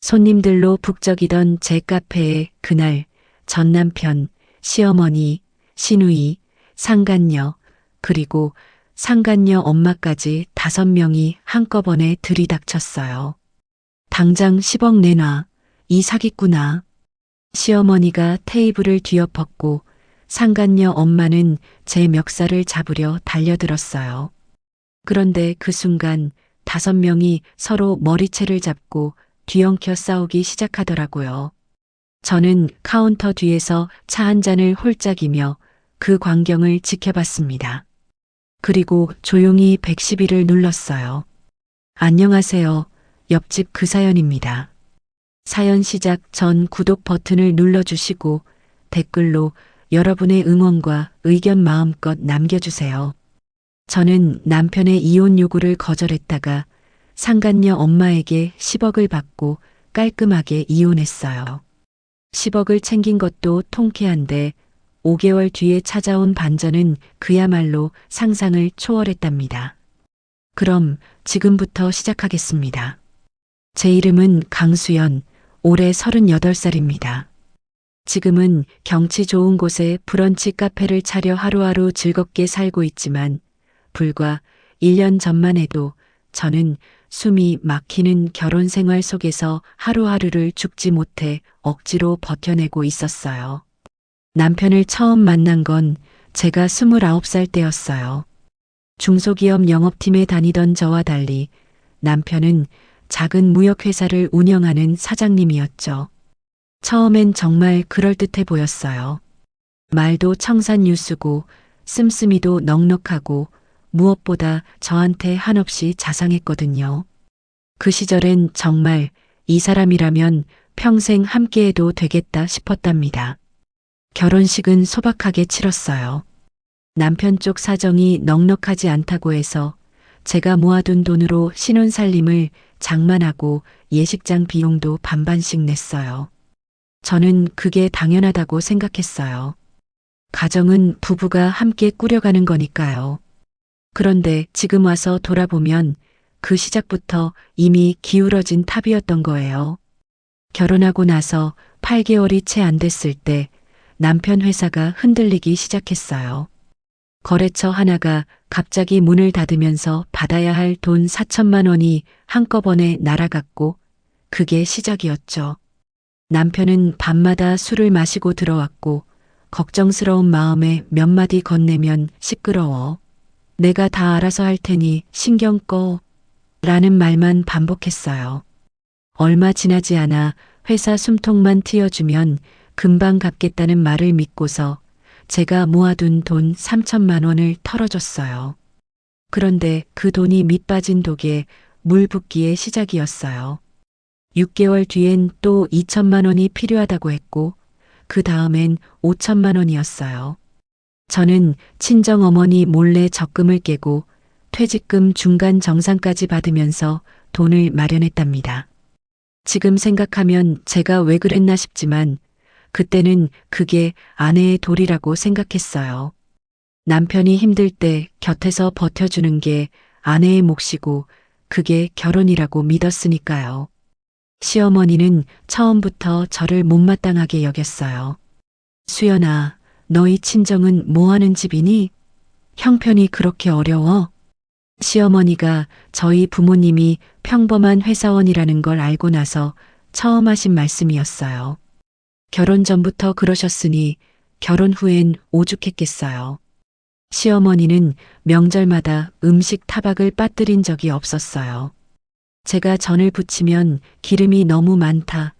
손님들로 북적이던 제 카페에 그날 전 남편, 시어머니, 시누이, 상간녀, 그리고 상간녀 엄마까지 5명이 한꺼번에 들이닥쳤어요. 당장 10억 내놔. 이 사기꾼아. 시어머니가 테이블을 뒤엎었고 상간녀 엄마는 제 멱살을 잡으려 달려들었어요. 그런데 그 순간 5명이 서로 머리채를 잡고 뒤엉켜 싸우기 시작하더라고요. 저는 카운터 뒤에서 차 한 잔을 홀짝이며 그 광경을 지켜봤습니다. 그리고 조용히 112를 눌렀어요. 안녕하세요. 옆집 그 사연입니다. 사연 시작 전 구독 버튼을 눌러주시고 댓글로 여러분의 응원과 의견 마음껏 남겨주세요. 저는 남편의 이혼 요구를 거절했다가 상간녀 엄마에게 10억을 받고 깔끔하게 이혼했어요. 10억을 챙긴 것도 통쾌한데 5개월 뒤에 찾아온 반전은 그야말로 상상을 초월했답니다. 그럼 지금부터 시작하겠습니다. 제 이름은 강수연, 올해 38살입니다. 지금은 경치 좋은 곳에 브런치 카페를 차려 하루하루 즐겁게 살고 있지만 불과 1년 전만 해도 저는 숨이 막히는 결혼 생활 속에서 하루하루를 죽지 못해 억지로 버텨내고 있었어요. 남편을 처음 만난 건 제가 29살 때였어요. 중소기업 영업팀에 다니던 저와 달리 남편은 작은 무역회사를 운영하는 사장님이었죠. 처음엔 정말 그럴듯해 보였어요. 말도 청산유수고 씀씀이도 넉넉하고 무엇보다 저한테 한없이 자상했거든요. 그 시절엔 정말 이 사람이라면 평생 함께해도 되겠다 싶었답니다. 결혼식은 소박하게 치렀어요. 남편 쪽 사정이 넉넉하지 않다고 해서 제가 모아둔 돈으로 신혼살림을 장만하고 예식장 비용도 반반씩 냈어요. 저는 그게 당연하다고 생각했어요. 가정은 부부가 함께 꾸려가는 거니까요. 그런데 지금 와서 돌아보면 그 시작부터 이미 기울어진 탑이었던 거예요. 결혼하고 나서 8개월이 채 안 됐을 때 남편 회사가 흔들리기 시작했어요. 거래처 하나가 갑자기 문을 닫으면서 받아야 할 돈 4천만 원이 한꺼번에 날아갔고 그게 시작이었죠. 남편은 밤마다 술을 마시고 들어왔고 걱정스러운 마음에 몇 마디 건네면 시끄러워. 내가 다 알아서 할 테니 신경 꺼. 라는 말만 반복했어요. 얼마 지나지 않아 회사 숨통만 틔워주면 금방 갚겠다는 말을 믿고서 제가 모아둔 돈 3천만 원을 털어줬어요. 그런데 그 돈이 밑빠진 독에 물 붓기의 시작이었어요. 6개월 뒤엔 또 2천만 원이 필요하다고 했고 그 다음엔 5천만 원이었어요. 저는 친정어머니 몰래 적금을 깨고 퇴직금 중간 정산까지 받으면서 돈을 마련했답니다. 지금 생각하면 제가 왜 그랬나 싶지만 그때는 그게 아내의 도리라고 생각했어요. 남편이 힘들 때 곁에서 버텨주는 게 아내의 몫이고 그게 결혼이라고 믿었으니까요. 시어머니는 처음부터 저를 못마땅하게 여겼어요. 수연아, 너희 친정은 뭐하는 집이니? 형편이 그렇게 어려워? 시어머니가 저희 부모님이 평범한 회사원이라는 걸 알고 나서 처음 하신 말씀이었어요. 결혼 전부터 그러셨으니 결혼 후엔 오죽했겠어요. 시어머니는 명절마다 음식 타박을 빠뜨린 적이 없었어요. 제가 전을 부치면 기름이 너무 많다,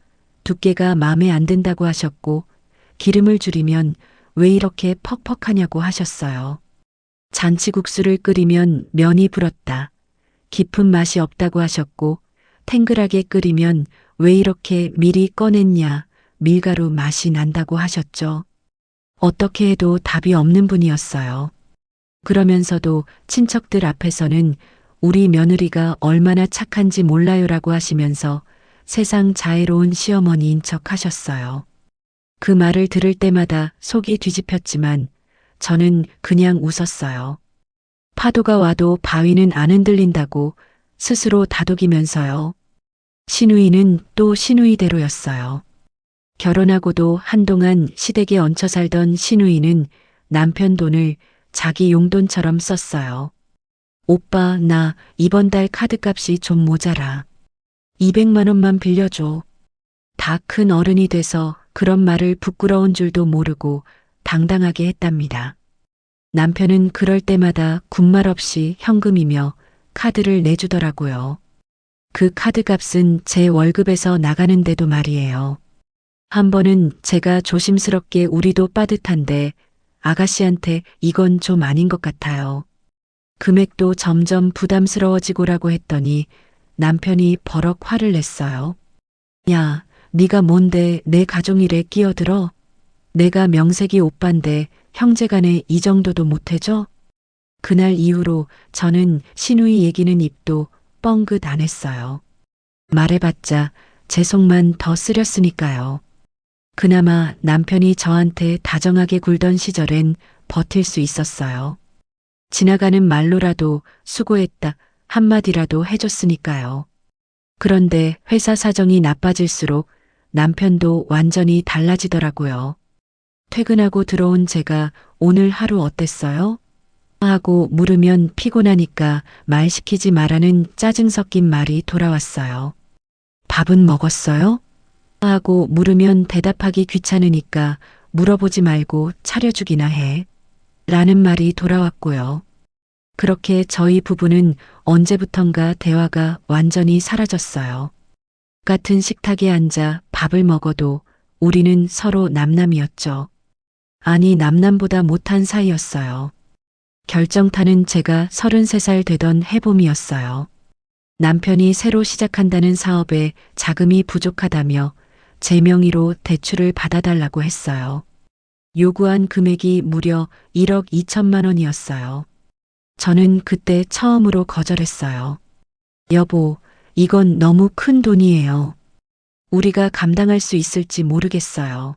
두께가 마음에 안 든다고 하셨고 기름을 줄이면 왜 이렇게 퍽퍽하냐고 하셨어요. 잔치국수를 끓이면 면이 불었다, 깊은 맛이 없다고 하셨고 탱글하게 끓이면 왜 이렇게 미리 꺼냈냐, 밀가루 맛이 난다고 하셨죠. 어떻게 해도 답이 없는 분이었어요. 그러면서도 친척들 앞에서는 우리 며느리가 얼마나 착한지 몰라요라고 하시면서 세상 자애로운 시어머니인 척 하셨어요. 그 말을 들을 때마다 속이 뒤집혔지만 저는 그냥 웃었어요. 파도가 와도 바위는 안 흔들린다고 스스로 다독이면서요. 시누이는 또 시누이대로였어요. 결혼하고도 한동안 시댁에 얹혀 살던 시누이는 남편 돈을 자기 용돈처럼 썼어요. 오빠, 나 이번 달 카드값이 좀 모자라. 200만 원만 빌려줘. 다 큰 어른이 돼서 그런 말을 부끄러운 줄도 모르고 당당하게 했답니다. 남편은 그럴 때마다 군말 없이 현금이며 카드를 내주더라고요. 그 카드값은 제 월급에서 나가는데도 말이에요. 한 번은 제가 조심스럽게 우리도 빠듯한데 아가씨한테 이건 좀 아닌 것 같아요. 금액도 점점 부담스러워지고라고 했더니 남편이 버럭 화를 냈어요. 야, 네가 뭔데 내 가정일에 끼어들어? 내가 명색이 오빤데 형제간에 이 정도도 못해줘? 그날 이후로 저는 시누이 얘기는 입도 뻥긋 안 했어요. 말해봤자 제 속만 더 쓰렸으니까요. 그나마 남편이 저한테 다정하게 굴던 시절엔 버틸 수 있었어요. 지나가는 말로라도 수고했다 한마디라도 해줬으니까요. 그런데 회사 사정이 나빠질수록 남편도 완전히 달라지더라고요. 퇴근하고 들어온 제가 오늘 하루 어땠어요? 하고 물으면 피곤하니까 말 시키지 말라는 짜증 섞인 말이 돌아왔어요. 밥은 먹었어요? 하고 물으면 대답하기 귀찮으니까 물어보지 말고 차려주기나 해. 라는 말이 돌아왔고요. 그렇게 저희 부부는 언제부턴가 대화가 완전히 사라졌어요. 같은 식탁에 앉아 밥을 먹어도 우리는 서로 남남이었죠. 아니, 남남보다 못한 사이였어요. 결정타는 제가 33살 되던 해봄이었어요. 남편이 새로 시작한다는 사업에 자금이 부족하다며 제 명의로 대출을 받아달라고 했어요. 요구한 금액이 무려 1억 2천만 원이었어요. 저는 그때 처음으로 거절했어요. 여보, 이건 너무 큰 돈이에요. 우리가 감당할 수 있을지 모르겠어요.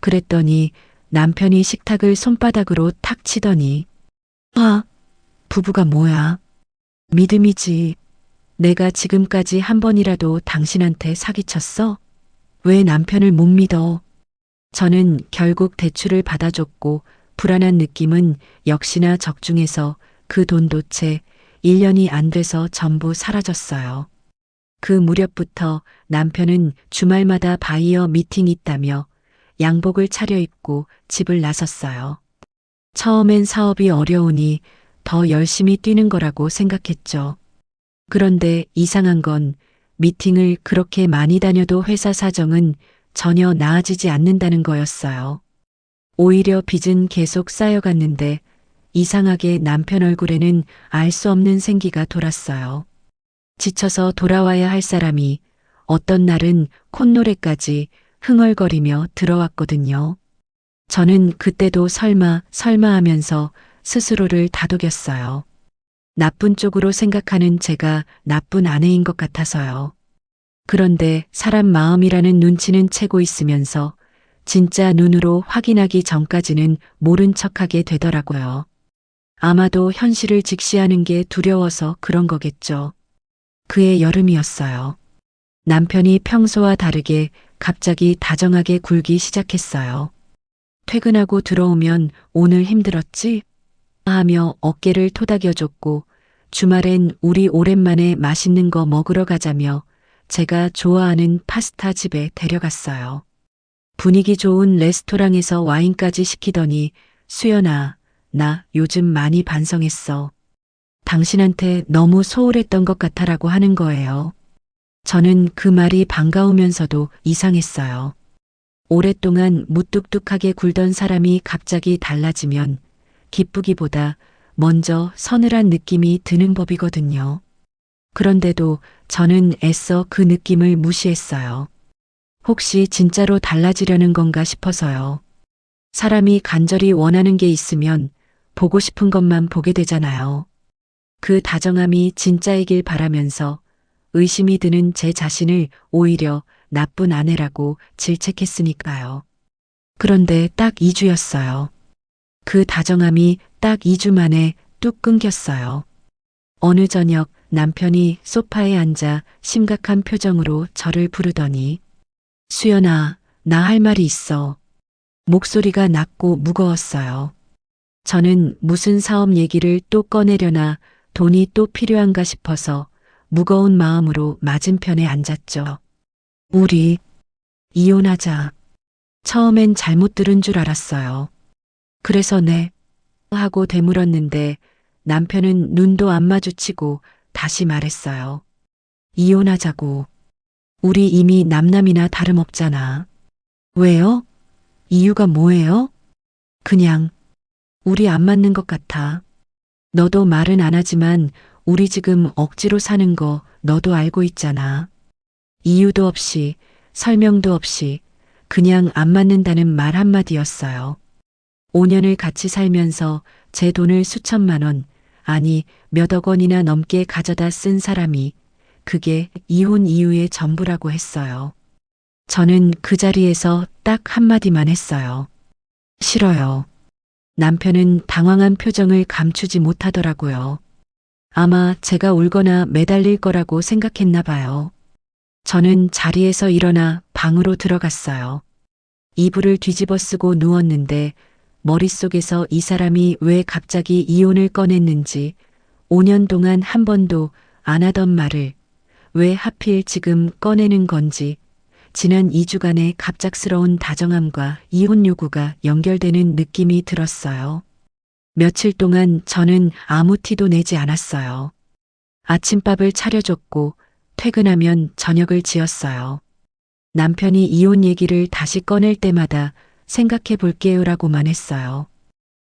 그랬더니 남편이 식탁을 손바닥으로 탁 치더니 부부가 뭐야? 믿음이지. 내가 지금까지 한 번이라도 당신한테 사기쳤어? 왜 남편을 못 믿어? 저는 결국 대출을 받아줬고 불안한 느낌은 역시나 적중해서 그 돈도 채 1년이 안 돼서 전부 사라졌어요. 그 무렵부터 남편은 주말마다 바이어 미팅 있다며 양복을 차려입고 집을 나섰어요. 처음엔 사업이 어려우니 더 열심히 뛰는 거라고 생각했죠. 그런데 이상한 건 미팅을 그렇게 많이 다녀도 회사 사정은 전혀 나아지지 않는다는 거였어요. 오히려 빚은 계속 쌓여갔는데 이상하게 남편 얼굴에는 알 수 없는 생기가 돌았어요. 지쳐서 돌아와야 할 사람이 어떤 날은 콧노래까지 흥얼거리며 들어왔거든요. 저는 그때도 설마 하면서 스스로를 다독였어요. 나쁜 쪽으로 생각하는 제가 나쁜 아내인 것 같아서요. 그런데 사람 마음이라는 눈치는 채고 있으면서 진짜 눈으로 확인하기 전까지는 모른 척하게 되더라고요. 아마도 현실을 직시하는 게 두려워서 그런 거겠죠. 그해 여름이었어요. 남편이 평소와 다르게 갑자기 다정하게 굴기 시작했어요. 퇴근하고 들어오면 오늘 힘들었지? 하며 어깨를 토닥여줬고 주말엔 우리 오랜만에 맛있는 거 먹으러 가자며 제가 좋아하는 파스타 집에 데려갔어요. 분위기 좋은 레스토랑에서 와인까지 시키더니 수연아, 나 요즘 많이 반성했어. 당신한테 너무 소홀했던 것 같아라고 하는 거예요. 저는 그 말이 반가우면서도 이상했어요. 오랫동안 무뚝뚝하게 굴던 사람이 갑자기 달라지면 기쁘기보다 먼저 서늘한 느낌이 드는 법이거든요. 그런데도 저는 애써 그 느낌을 무시했어요. 혹시 진짜로 달라지려는 건가 싶어서요. 사람이 간절히 원하는 게 있으면 보고 싶은 것만 보게 되잖아요. 그 다정함이 진짜이길 바라면서 의심이 드는 제 자신을 오히려 나쁜 아내라고 질책했으니까요. 그런데 딱 2주였어요. 그 다정함이 딱 2주 만에 뚝 끊겼어요. 어느 저녁 남편이 소파에 앉아 심각한 표정으로 저를 부르더니 수연아, 나 할 말이 있어. 목소리가 낮고 무거웠어요. 저는 무슨 사업 얘기를 또 꺼내려나 돈이 또 필요한가 싶어서 무거운 마음으로 맞은편에 앉았죠. 우리 이혼하자. 처음엔 잘못 들은 줄 알았어요. 그래서 네 하고 되물었는데 남편은 눈도 안 마주치고 다시 말했어요. 이혼하자고. 우리 이미 남남이나 다름없잖아. 왜요? 이유가 뭐예요? 그냥 우리 안 맞는 것 같아. 너도 말은 안 하지만 우리 지금 억지로 사는 거 너도 알고 있잖아. 이유도 없이 설명도 없이 그냥 안 맞는다는 말 한마디였어요. 5년을 같이 살면서 제 돈을 수천만 원, 아니 몇억 원이나 넘게 가져다 쓴 사람이 그게 이혼 이유의 전부라고 했어요. 저는 그 자리에서 딱 한마디만 했어요. 싫어요. 남편은 당황한 표정을 감추지 못하더라고요. 아마 제가 울거나 매달릴 거라고 생각했나 봐요. 저는 자리에서 일어나 방으로 들어갔어요. 이불을 뒤집어 쓰고 누웠는데 머릿속에서 이 사람이 왜 갑자기 이혼을 꺼냈는지 5년 동안 한 번도 안 하던 말을 왜 하필 지금 꺼내는 건지 지난 2주간의 갑작스러운 다정함과 이혼 요구가 연결되는 느낌이 들었어요. 며칠 동안 저는 아무 티도 내지 않았어요. 아침밥을 차려줬고 퇴근하면 저녁을 지었어요. 남편이 이혼 얘기를 다시 꺼낼 때마다 생각해 볼게요라고만 했어요.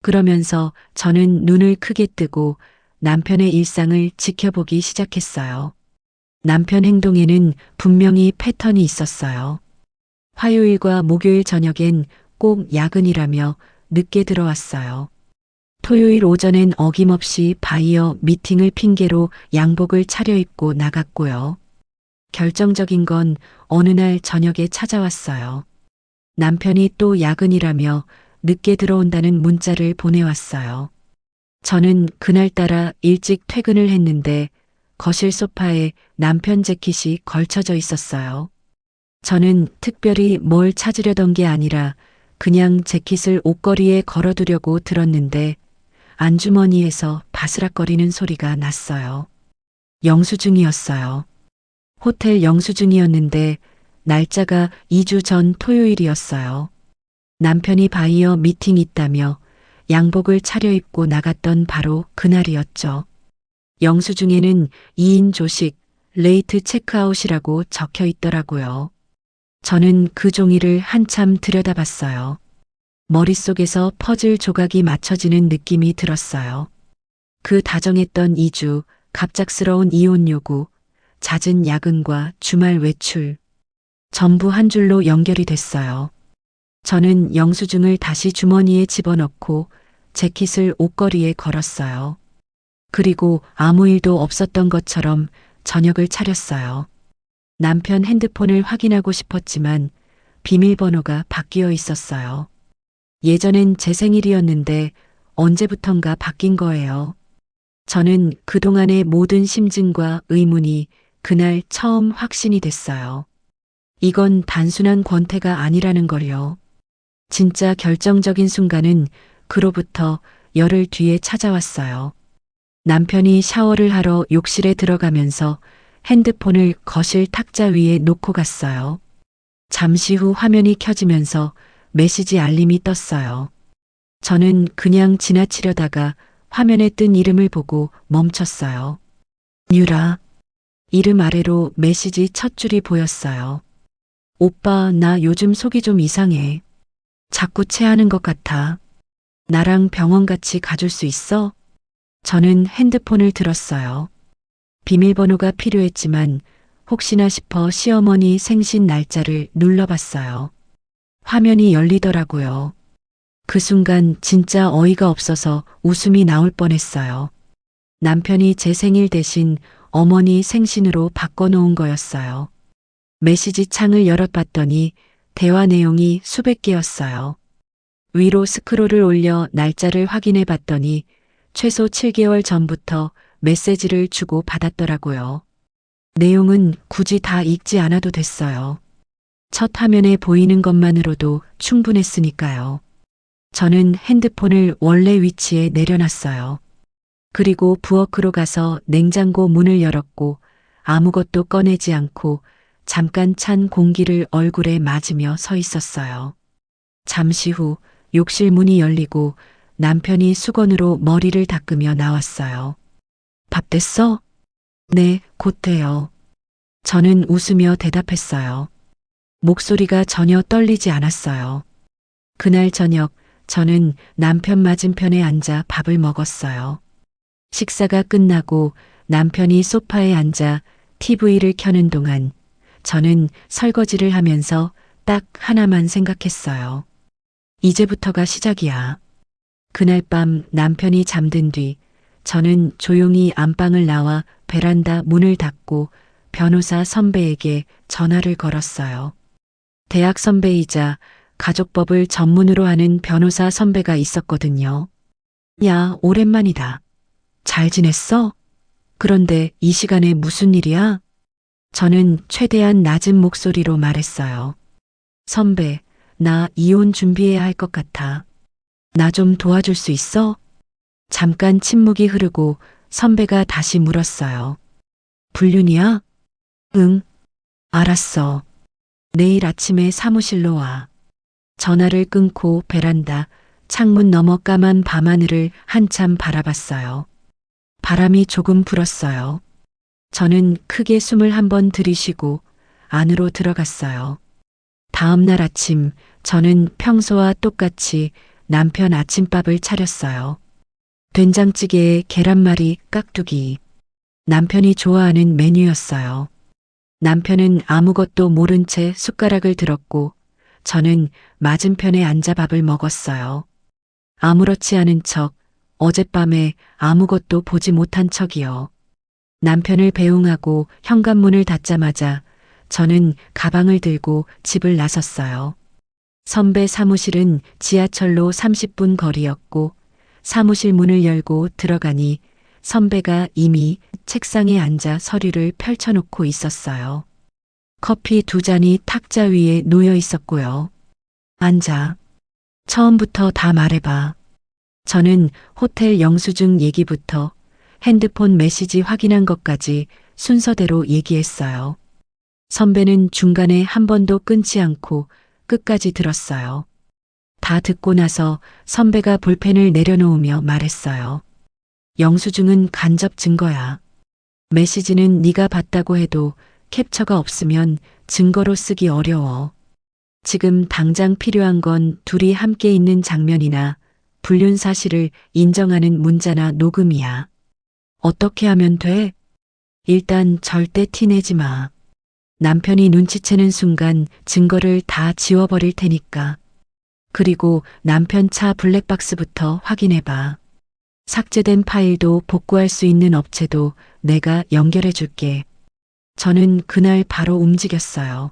그러면서 저는 눈을 크게 뜨고 남편의 일상을 지켜보기 시작했어요. 남편 행동에는 분명히 패턴이 있었어요. 화요일과 목요일 저녁엔 꼭 야근이라며 늦게 들어왔어요. 토요일 오전엔 어김없이 바이어 미팅을 핑계로 양복을 차려입고 나갔고요. 결정적인 건 어느 날 저녁에 찾아왔어요. 남편이 또 야근이라며 늦게 들어온다는 문자를 보내왔어요. 저는 그날따라 일찍 퇴근을 했는데 거실 소파에 남편 재킷이 걸쳐져 있었어요. 저는 특별히 뭘 찾으려던 게 아니라 그냥 재킷을 옷걸이에 걸어두려고 들었는데 안주머니에서 바스락거리는 소리가 났어요. 영수증이었어요. 호텔 영수증이었는데 날짜가 2주 전 토요일이었어요. 남편이 바이어 미팅 있다며 양복을 차려입고 나갔던 바로 그날이었죠. 영수증에는 2인 조식, 레이트 체크아웃이라고 적혀 있더라고요. 저는 그 종이를 한참 들여다봤어요. 머릿속에서 퍼즐 조각이 맞춰지는 느낌이 들었어요. 그 다정했던 2주, 갑작스러운 이혼 요구, 잦은 야근과 주말 외출. 전부 한 줄로 연결이 됐어요. 저는 영수증을 다시 주머니에 집어넣고 재킷을 옷걸이에 걸었어요. 그리고 아무 일도 없었던 것처럼 저녁을 차렸어요. 남편 핸드폰을 확인하고 싶었지만 비밀번호가 바뀌어 있었어요. 예전엔 제 생일이었는데 언제부턴가 바뀐 거예요. 저는 그동안의 모든 심증과 의문이 그날 처음 확신이 됐어요. 이건 단순한 권태가 아니라는 걸요. 진짜 결정적인 순간은 그로부터 열흘 뒤에 찾아왔어요. 남편이 샤워를 하러 욕실에 들어가면서 핸드폰을 거실 탁자 위에 놓고 갔어요. 잠시 후 화면이 켜지면서 메시지 알림이 떴어요. 저는 그냥 지나치려다가 화면에 뜬 이름을 보고 멈췄어요. 유라. 이름 아래로 메시지 첫 줄이 보였어요. 오빠, 나 요즘 속이 좀 이상해. 자꾸 체하는 것 같아. 나랑 병원 같이 가줄 수 있어? 저는 핸드폰을 들었어요. 비밀번호가 필요했지만 혹시나 싶어 시어머니 생신 날짜를 눌러봤어요. 화면이 열리더라고요. 그 순간 진짜 어이가 없어서 웃음이 나올 뻔했어요. 남편이 제 생일 대신 어머니 생신으로 바꿔놓은 거였어요. 메시지 창을 열어봤더니 대화 내용이 수백 개였어요. 위로 스크롤을 올려 날짜를 확인해 봤더니 최소 7개월 전부터 메시지를 주고 받았더라고요. 내용은 굳이 다 읽지 않아도 됐어요. 첫 화면에 보이는 것만으로도 충분했으니까요. 저는 핸드폰을 원래 위치에 내려놨어요. 그리고 부엌으로 가서 냉장고 문을 열었고 아무것도 꺼내지 않고 잠깐 찬 공기를 얼굴에 맞으며 서 있었어요. 잠시 후 욕실 문이 열리고 남편이 수건으로 머리를 닦으며 나왔어요. 밥 됐어? 네, 곧 돼요. 저는 웃으며 대답했어요. 목소리가 전혀 떨리지 않았어요. 그날 저녁 저는 남편 맞은편에 앉아 밥을 먹었어요. 식사가 끝나고 남편이 소파에 앉아 TV를 켜는 동안 저는 설거지를 하면서 딱 하나만 생각했어요. 이제부터가 시작이야. 그날 밤 남편이 잠든 뒤 저는 조용히 안방을 나와 베란다 문을 닫고 변호사 선배에게 전화를 걸었어요. 대학 선배이자 가족법을 전문으로 하는 변호사 선배가 있었거든요. 야, 오랜만이다. 잘 지냈어? 그런데 이 시간에 무슨 일이야? 저는 최대한 낮은 목소리로 말했어요. 선배, 나 이혼 준비해야 할 것 같아. 나 좀 도와줄 수 있어? 잠깐 침묵이 흐르고 선배가 다시 물었어요. 불륜이야? 응, 알았어. 내일 아침에 사무실로 와. 전화를 끊고 베란다, 창문 너머 까만 밤하늘을 한참 바라봤어요. 바람이 조금 불었어요. 저는 크게 숨을 한번 들이쉬고 안으로 들어갔어요. 다음 날 아침 저는 평소와 똑같이 남편 아침밥을 차렸어요. 된장찌개에 계란말이, 깍두기. 남편이 좋아하는 메뉴였어요. 남편은 아무것도 모른 채 숟가락을 들었고 저는 맞은편에 앉아 밥을 먹었어요. 아무렇지 않은 척, 어젯밤에 아무것도 보지 못한 척이요. 남편을 배웅하고 현관문을 닫자마자 저는 가방을 들고 집을 나섰어요. 선배 사무실은 지하철로 30분 거리였고 사무실 문을 열고 들어가니 선배가 이미 책상에 앉아 서류를 펼쳐놓고 있었어요. 커피 2잔이 탁자 위에 놓여 있었고요. 앉아. 처음부터 다 말해봐. 저는 호텔 영수증 얘기부터 핸드폰 메시지 확인한 것까지 순서대로 얘기했어요. 선배는 중간에 한 번도 끊지 않고 끝까지 들었어요. 다 듣고 나서 선배가 볼펜을 내려놓으며 말했어요. 영수증은 간접 증거야. 메시지는 네가 봤다고 해도 캡처가 없으면 증거로 쓰기 어려워. 지금 당장 필요한 건 둘이 함께 있는 장면이나 불륜 사실을 인정하는 문자나 녹음이야. 어떻게 하면 돼? 일단 절대 티내지 마. 남편이 눈치채는 순간 증거를 다 지워버릴 테니까. 그리고 남편 차 블랙박스부터 확인해봐. 삭제된 파일도 복구할 수 있는 업체도 내가 연결해 줄게. 저는 그날 바로 움직였어요.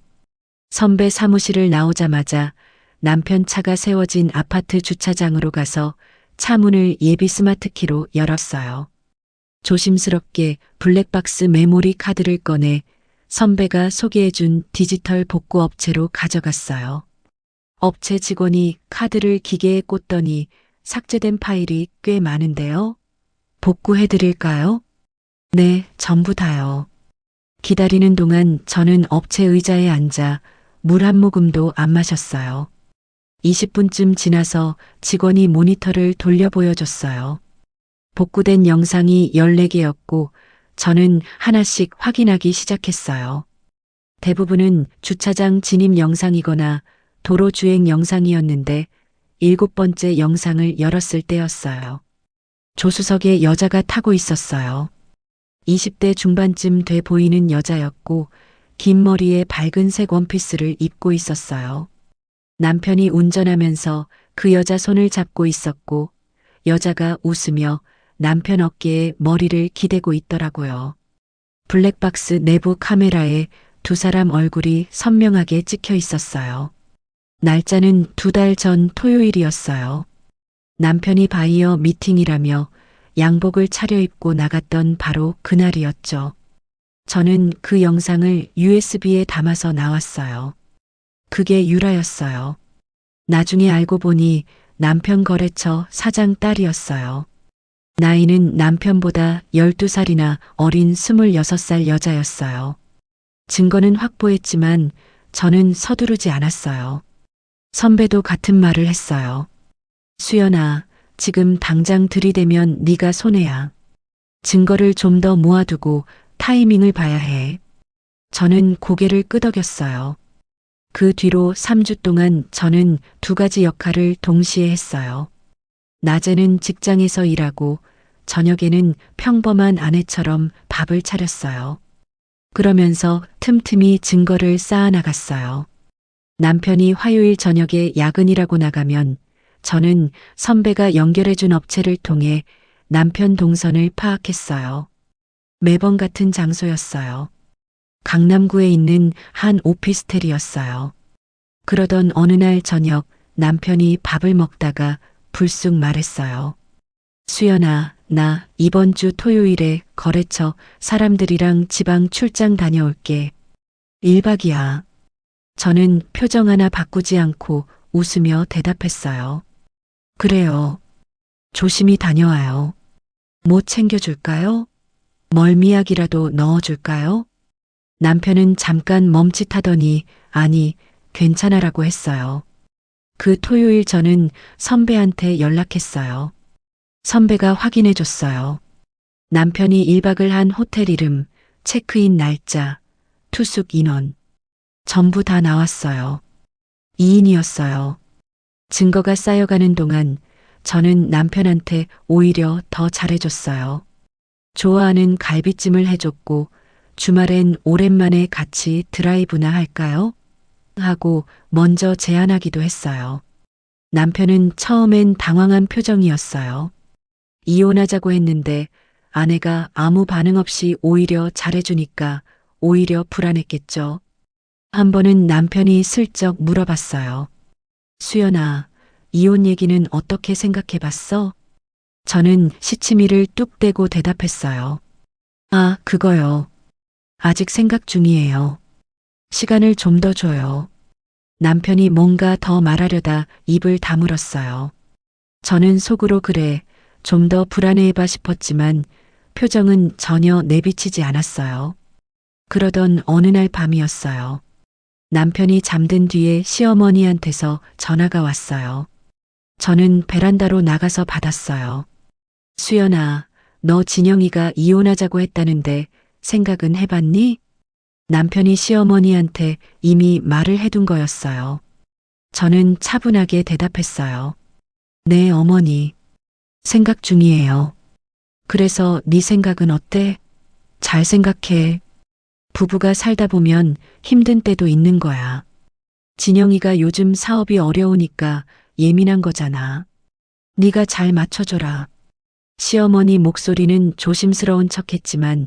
선배 사무실을 나오자마자 남편 차가 세워진 아파트 주차장으로 가서 차 문을 예비 스마트키로 열었어요. 조심스럽게 블랙박스 메모리 카드를 꺼내 선배가 소개해준 디지털 복구 업체로 가져갔어요. 업체 직원이 카드를 기계에 꽂더니 삭제된 파일이 꽤 많은데요. 복구해드릴까요? 네, 전부 다요. 기다리는 동안 저는 업체 의자에 앉아 물 한 모금도 안 마셨어요. 20분쯤 지나서 직원이 모니터를 돌려 보여줬어요. 복구된 영상이 14개였고 저는 하나씩 확인하기 시작했어요. 대부분은 주차장 진입 영상이거나 도로 주행 영상이었는데 7번째 영상을 열었을 때였어요. 조수석에 여자가 타고 있었어요. 20대 중반쯤 돼 보이는 여자였고 긴 머리에 밝은색 원피스를 입고 있었어요. 남편이 운전하면서 그 여자 손을 잡고 있었고 여자가 웃으며 남편 어깨에 머리를 기대고 있더라고요. 블랙박스 내부 카메라에 2사람 얼굴이 선명하게 찍혀 있었어요. 날짜는 2달 전 토요일이었어요. 남편이 바이어 미팅이라며 양복을 차려입고 나갔던 바로 그날이었죠. 저는 그 영상을 USB에 담아서 나왔어요. 그게 유라였어요. 나중에 알고 보니 남편 거래처 사장 딸이었어요. 나이는 남편보다 12살이나 어린 26살 여자였어요. 증거는 확보했지만 저는 서두르지 않았어요. 선배도 같은 말을 했어요. 수연아, 지금 당장 들이대면 네가 손해야. 증거를 좀 더 모아두고 타이밍을 봐야 해. 저는 고개를 끄덕였어요. 그 뒤로 3주 동안 저는 2가지 역할을 동시에 했어요. 낮에는 직장에서 일하고 저녁에는 평범한 아내처럼 밥을 차렸어요. 그러면서 틈틈이 증거를 쌓아나갔어요. 남편이 화요일 저녁에 야근이라고 나가면 저는 선배가 연결해준 업체를 통해 남편 동선을 파악했어요. 매번 같은 장소였어요. 강남구에 있는 한 오피스텔이었어요. 그러던 어느 날 저녁 남편이 밥을 먹다가 불쑥 말했어요. 수연아, 나 이번 주 토요일에 거래처 사람들이랑 지방 출장 다녀올게. 1박이야. 저는 표정 하나 바꾸지 않고 웃으며 대답했어요. 그래요. 조심히 다녀와요. 뭐 챙겨줄까요? 멀미약이라도 넣어줄까요? 남편은 잠깐 멈칫하더니 아니, 괜찮아라고 했어요. 그 토요일 저는 선배한테 연락했어요. 선배가 확인해 줬어요. 남편이 1박을 한 호텔 이름, 체크인 날짜, 투숙 인원, 전부 다 나왔어요. 2인이었어요. 증거가 쌓여가는 동안 저는 남편한테 오히려 더 잘해줬어요. 좋아하는 갈비찜을 해줬고 주말엔 오랜만에 같이 드라이브나 할까요? 하고 먼저 제안하기도 했어요. 남편은 처음엔 당황한 표정이었어요. 이혼하자고 했는데 아내가 아무 반응 없이 오히려 잘해주니까 오히려 불안했겠죠. 한 번은 남편이 슬쩍 물어봤어요. 수연아, 이혼 얘기는 어떻게 생각해 봤어? 저는 시치미를 뚝 떼고 대답했어요. 아, 그거요. 아직 생각 중이에요. 시간을 좀 더 줘요. 남편이 뭔가 더 말하려다 입을 다물었어요. 저는 속으로 그래, 좀 더 불안해해봐 싶었지만 표정은 전혀 내비치지 않았어요. 그러던 어느 날 밤이었어요. 남편이 잠든 뒤에 시어머니한테서 전화가 왔어요. 저는 베란다로 나가서 받았어요. 수연아, 너 진영이가 이혼하자고 했다는데 생각은 해봤니? 남편이 시어머니한테 이미 말을 해둔 거였어요. 저는 차분하게 대답했어요. 네, 어머니. 생각 중이에요. 그래서 네 생각은 어때? 잘 생각해. 부부가 살다 보면 힘든 때도 있는 거야. 진영이가 요즘 사업이 어려우니까 예민한 거잖아. 네가 잘 맞춰줘라. 시어머니 목소리는 조심스러운 척했지만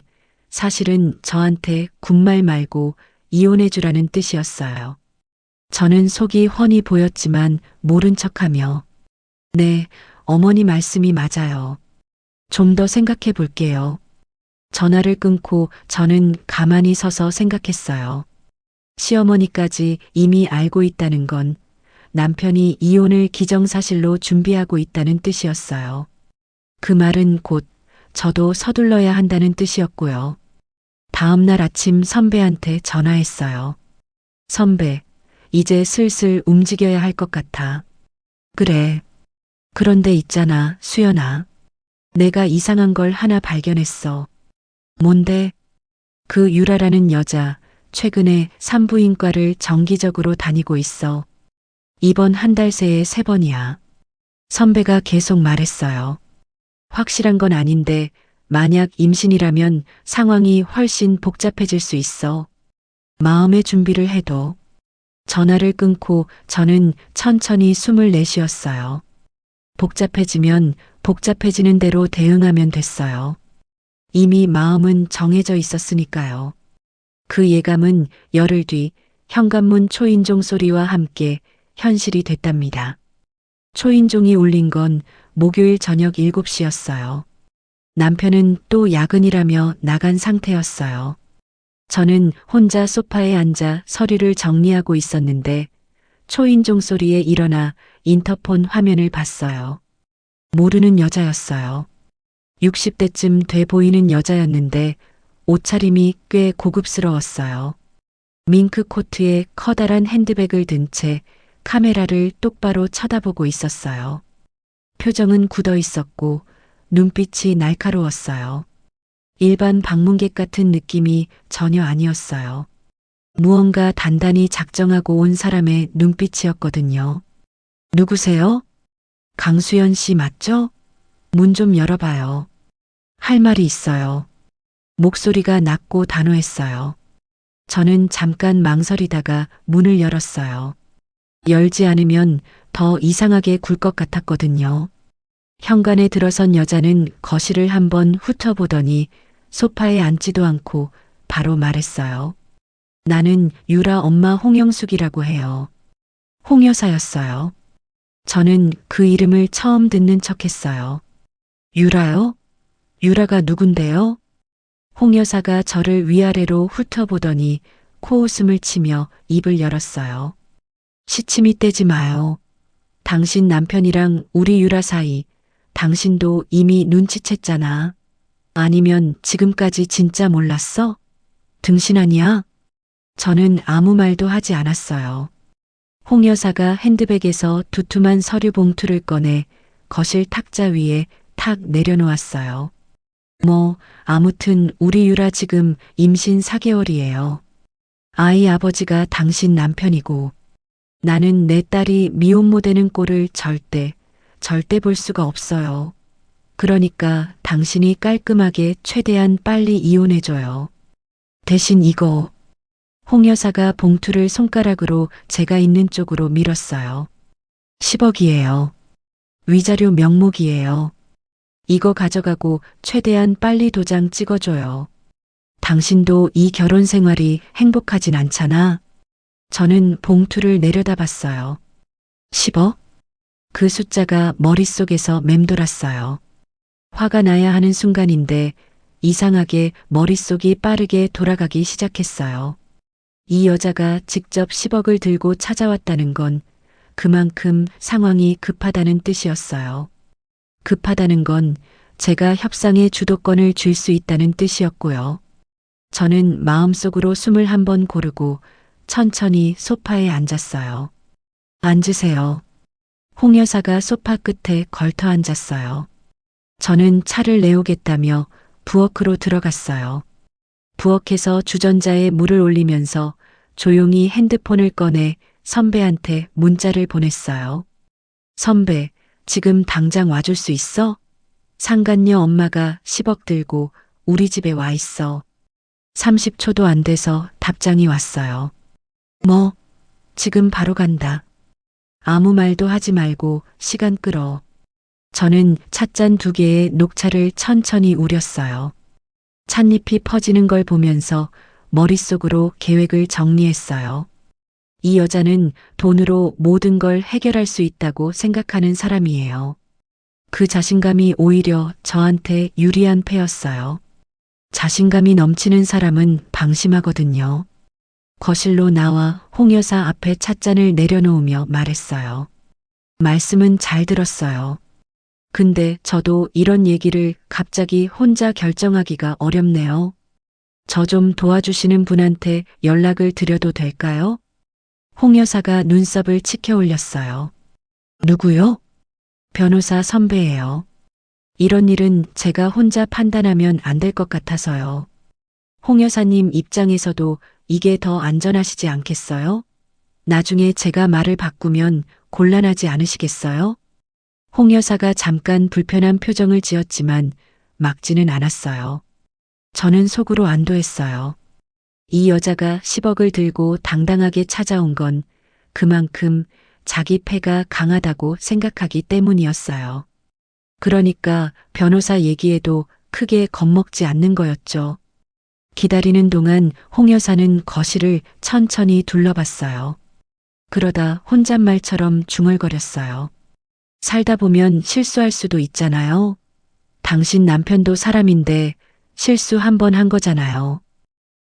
사실은 저한테 군말 말고 이혼해주라는 뜻이었어요. 저는 속이 훤히 보였지만 모른 척하며 네, 어머니 말씀이 맞아요. 좀 더 생각해 볼게요. 전화를 끊고 저는 가만히 서서 생각했어요. 시어머니까지 이미 알고 있다는 건 남편이 이혼을 기정사실로 준비하고 있다는 뜻이었어요. 그 말은 곧 저도 서둘러야 한다는 뜻이었고요. 다음 날 아침 선배한테 전화했어요. 선배, 이제 슬슬 움직여야 할 것 같아. 그래. 그런데 있잖아, 수연아. 내가 이상한 걸 하나 발견했어. 뭔데? 그 유라라는 여자, 최근에 산부인과를 정기적으로 다니고 있어. 이번 한 달 새에 3번이야. 선배가 계속 말했어요. 확실한 건 아닌데 만약 임신이라면 상황이 훨씬 복잡해질 수 있어. 마음의 준비를 해도. 전화를 끊고 저는 천천히 숨을 내쉬었어요. 복잡해지면 복잡해지는 대로 대응하면 됐어요. 이미 마음은 정해져 있었으니까요. 그 예감은 열흘 뒤 현관문 초인종 소리와 함께 현실이 됐답니다. 초인종이 울린 건 목요일 저녁 7시였어요. 남편은 또 야근이라며 나간 상태였어요. 저는 혼자 소파에 앉아 서류를 정리하고 있었는데 초인종 소리에 일어나 인터폰 화면을 봤어요. 모르는 여자였어요. 60대쯤 돼 보이는 여자였는데 옷차림이 꽤 고급스러웠어요. 밍크 코트에 커다란 핸드백을 든 채 카메라를 똑바로 쳐다보고 있었어요. 표정은 굳어 있었고 눈빛이 날카로웠어요. 일반 방문객 같은 느낌이 전혀 아니었어요. 무언가 단단히 작정하고 온 사람의 눈빛이었거든요. 누구세요? 강수연 씨 맞죠? 문 좀 열어봐요. 할 말이 있어요. 목소리가 낮고 단호했어요. 저는 잠깐 망설이다가 문을 열었어요. 열지 않으면 더 이상하게 굴 것 같았거든요. 현관에 들어선 여자는 거실을 한번 훑어보더니 소파에 앉지도 않고 바로 말했어요. 나는 유라 엄마 홍영숙이라고 해요. 홍 여사였어요. 저는 그 이름을 처음 듣는 척했어요. 유라요? 유라가 누군데요? 홍 여사가 저를 위아래로 훑어보더니 코웃음을 치며 입을 열었어요. 시침이 떼지 마요. 당신 남편이랑 우리 유라 사이 당신도 이미 눈치챘잖아. 아니면 지금까지 진짜 몰랐어? 등신 아니야? 저는 아무 말도 하지 않았어요. 홍 여사가 핸드백에서 두툼한 서류 봉투를 꺼내 거실 탁자 위에 탁 내려놓았어요. 아무튼 우리 유라 지금 임신 4개월이에요. 아이 아버지가 당신 남편이고 나는 내 딸이 미혼모 되는 꼴을 절대 볼 수가 없어요. 그러니까 당신이 깔끔하게 최대한 빨리 이혼해줘요. 대신 이거. 홍 여사가 봉투를 손가락으로 제가 있는 쪽으로 밀었어요. 10억이에요. 위자료 명목이에요. 이거 가져가고 최대한 빨리 도장 찍어줘요. 당신도 이 결혼 생활이 행복하진 않잖아. 저는 봉투를 내려다봤어요. 10억? 그 숫자가 머릿속에서 맴돌았어요. 화가 나야 하는 순간인데 이상하게 머릿속이 빠르게 돌아가기 시작했어요. 이 여자가 직접 10억을 들고 찾아왔다는 건 그만큼 상황이 급하다는 뜻이었어요. 급하다는 건 제가 협상의 주도권을 줄 수 있다는 뜻이었고요. 저는 마음속으로 숨을 한번 고르고 천천히 소파에 앉았어요. 앉으세요. 홍 여사가 소파 끝에 걸터 앉았어요. 저는 차를 내오겠다며 부엌으로 들어갔어요. 부엌에서 주전자에 물을 올리면서 조용히 핸드폰을 꺼내 선배한테 문자를 보냈어요. 선배, 지금 당장 와줄 수 있어? 상간녀 엄마가 10억 들고 우리 집에 와 있어. 30초도 안 돼서 답장이 왔어요. 지금 바로 간다. 아무 말도 하지 말고 시간 끌어. 저는 찻잔 2개에 녹차를 천천히 우렸어요. 찻잎이 퍼지는 걸 보면서 머릿속으로 계획을 정리했어요. 이 여자는 돈으로 모든 걸 해결할 수 있다고 생각하는 사람이에요. 그 자신감이 오히려 저한테 유리한 패였어요. 자신감이 넘치는 사람은 방심하거든요. 거실로 나와 홍 여사 앞에 찻잔을 내려놓으며 말했어요. 말씀은 잘 들었어요. 근데 저도 이런 얘기를 갑자기 혼자 결정하기가 어렵네요. 저 좀 도와주시는 분한테 연락을 드려도 될까요? 홍 여사가 눈썹을 치켜 올렸어요. 누구요? 변호사 선배예요. 이런 일은 제가 혼자 판단하면 안 될 것 같아서요. 홍 여사님 입장에서도 이게 더 안전하시지 않겠어요? 나중에 제가 말을 바꾸면 곤란하지 않으시겠어요? 홍 여사가 잠깐 불편한 표정을 지었지만 막지는 않았어요. 저는 속으로 안도했어요. 이 여자가 10억을 들고 당당하게 찾아온 건 그만큼 자기 패가 강하다고 생각하기 때문이었어요. 그러니까 변호사 얘기에도 크게 겁먹지 않는 거였죠. 기다리는 동안 홍 여사는 거실을 천천히 둘러봤어요. 그러다 혼잣말처럼 중얼거렸어요. 살다 보면 실수할 수도 있잖아요. 당신 남편도 사람인데 실수 한 번 한 거잖아요.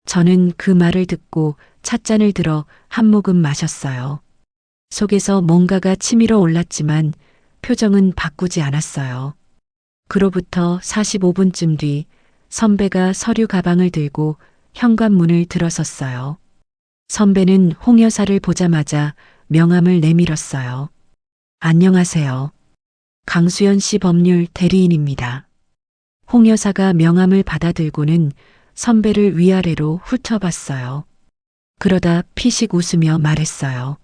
저는 그 말을 듣고 찻잔을 들어 한 모금 마셨어요. 속에서 뭔가가 치밀어 올랐지만 표정은 바꾸지 않았어요. 그로부터 45분쯤 뒤 선배가 서류 가방을 들고 현관문을 들어섰어요. 선배는 홍 여사를 보자마자 명함을 내밀었어요. 안녕하세요. 강수연 씨 법률 대리인입니다. 홍 여사가 명함을 받아들고는 선배를 위아래로 훑어봤어요. 그러다 피식 웃으며 말했어요.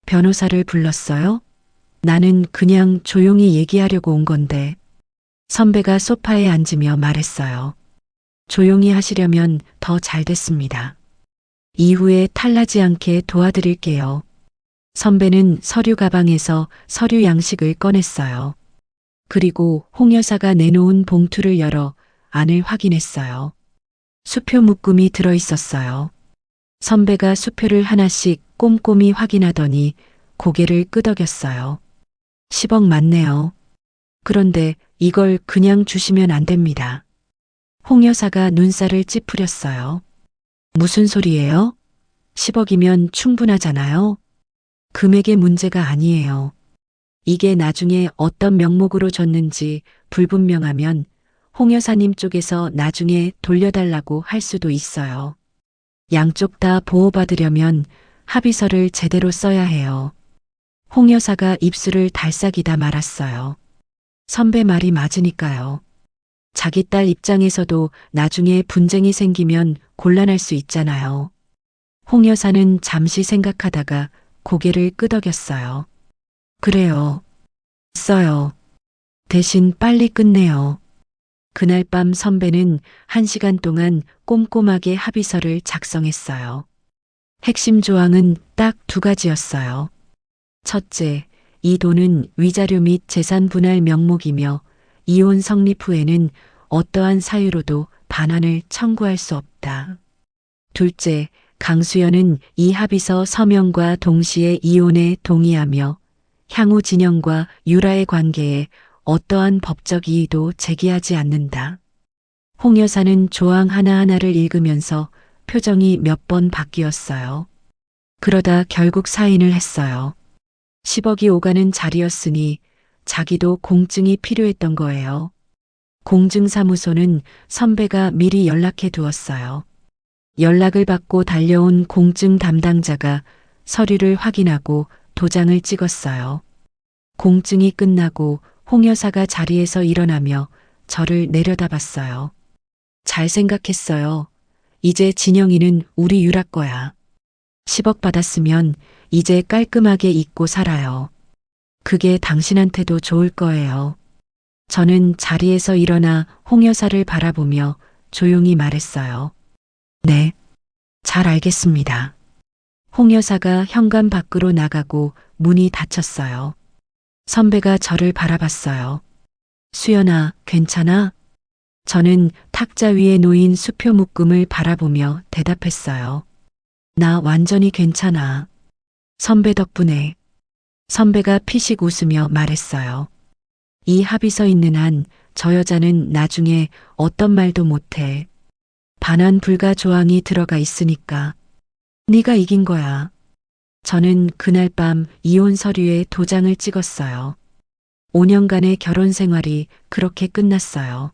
변호사를 불렀어요? 나는 그냥 조용히 얘기하려고 온 건데. 선배가 소파에 앉으며 말했어요. 조용히 하시려면 더 잘 됐습니다. 이후에 탈나지 않게 도와드릴게요. 선배는 서류 가방에서 서류 양식을 꺼냈어요. 그리고 홍 여사가 내놓은 봉투를 열어 안을 확인했어요. 수표 묶음이 들어 있었어요. 선배가 수표를 하나씩 꼼꼼히 확인하더니 고개를 끄덕였어요. 10억 맞네요. 그런데 이걸 그냥 주시면 안 됩니다. 홍 여사가 눈살을 찌푸렸어요. 무슨 소리예요? 10억이면 충분하잖아요. 금액의 문제가 아니에요. 이게 나중에 어떤 명목으로 줬는지 불분명하면 홍 여사님 쪽에서 나중에 돌려달라고 할 수도 있어요. 양쪽 다 보호받으려면 합의서를 제대로 써야 해요. 홍 여사가 입술을 달싹이다 말았어요. 선배 말이 맞으니까요. 자기 딸 입장에서도 나중에 분쟁이 생기면 곤란할 수 있잖아요. 홍 여사는 잠시 생각하다가 고개를 끄덕였어요. 그래요. 써요. 대신 빨리 끝내요. 그날 밤 선배는 1시간 동안 꼼꼼하게 합의서를 작성했어요. 핵심 조항은 딱 2가지였어요. 첫째, 이 돈은 위자료 및 재산 분할 명목이며 이혼 성립 후에는 어떠한 사유로도 반환을 청구할 수 없다. 둘째, 강수연은 이 합의서 서명과 동시에 이혼에 동의하며 향후 진영과 유라의 관계에 어떠한 법적 이의도 제기하지 않는다. 홍 여사는 조항 하나하나를 읽으면서 표정이 몇 번 바뀌었어요. 그러다 결국 사인을 했어요. 10억이 오가는 자리였으니 자기도 공증이 필요했던 거예요. 공증사무소는 선배가 미리 연락해 두었어요. 연락을 받고 달려온 공증 담당자가 서류를 확인하고 도장을 찍었어요. 공증이 끝나고 홍 여사가 자리에서 일어나며 저를 내려다봤어요. 잘 생각했어요. 이제 진영이는 우리 유라 거야. 10억 받았으면 이제 깔끔하게 잊고 살아요. 그게 당신한테도 좋을 거예요. 저는 자리에서 일어나 홍 여사를 바라보며 조용히 말했어요. 네, 잘 알겠습니다. 홍 여사가 현관 밖으로 나가고 문이 닫혔어요. 선배가 저를 바라봤어요. 수연아, 괜찮아? 저는 탁자 위에 놓인 수표 묶음을 바라보며 대답했어요. 나 완전히 괜찮아. 선배 덕분에. 선배가 피식 웃으며 말했어요. 이 합의서 있는 한 저 여자는 나중에 어떤 말도 못해. 반환 불가 조항이 들어가 있으니까. 네가 이긴 거야. 저는 그날 밤 이혼 서류에 도장을 찍었어요. 5년간의 결혼 생활이 그렇게 끝났어요.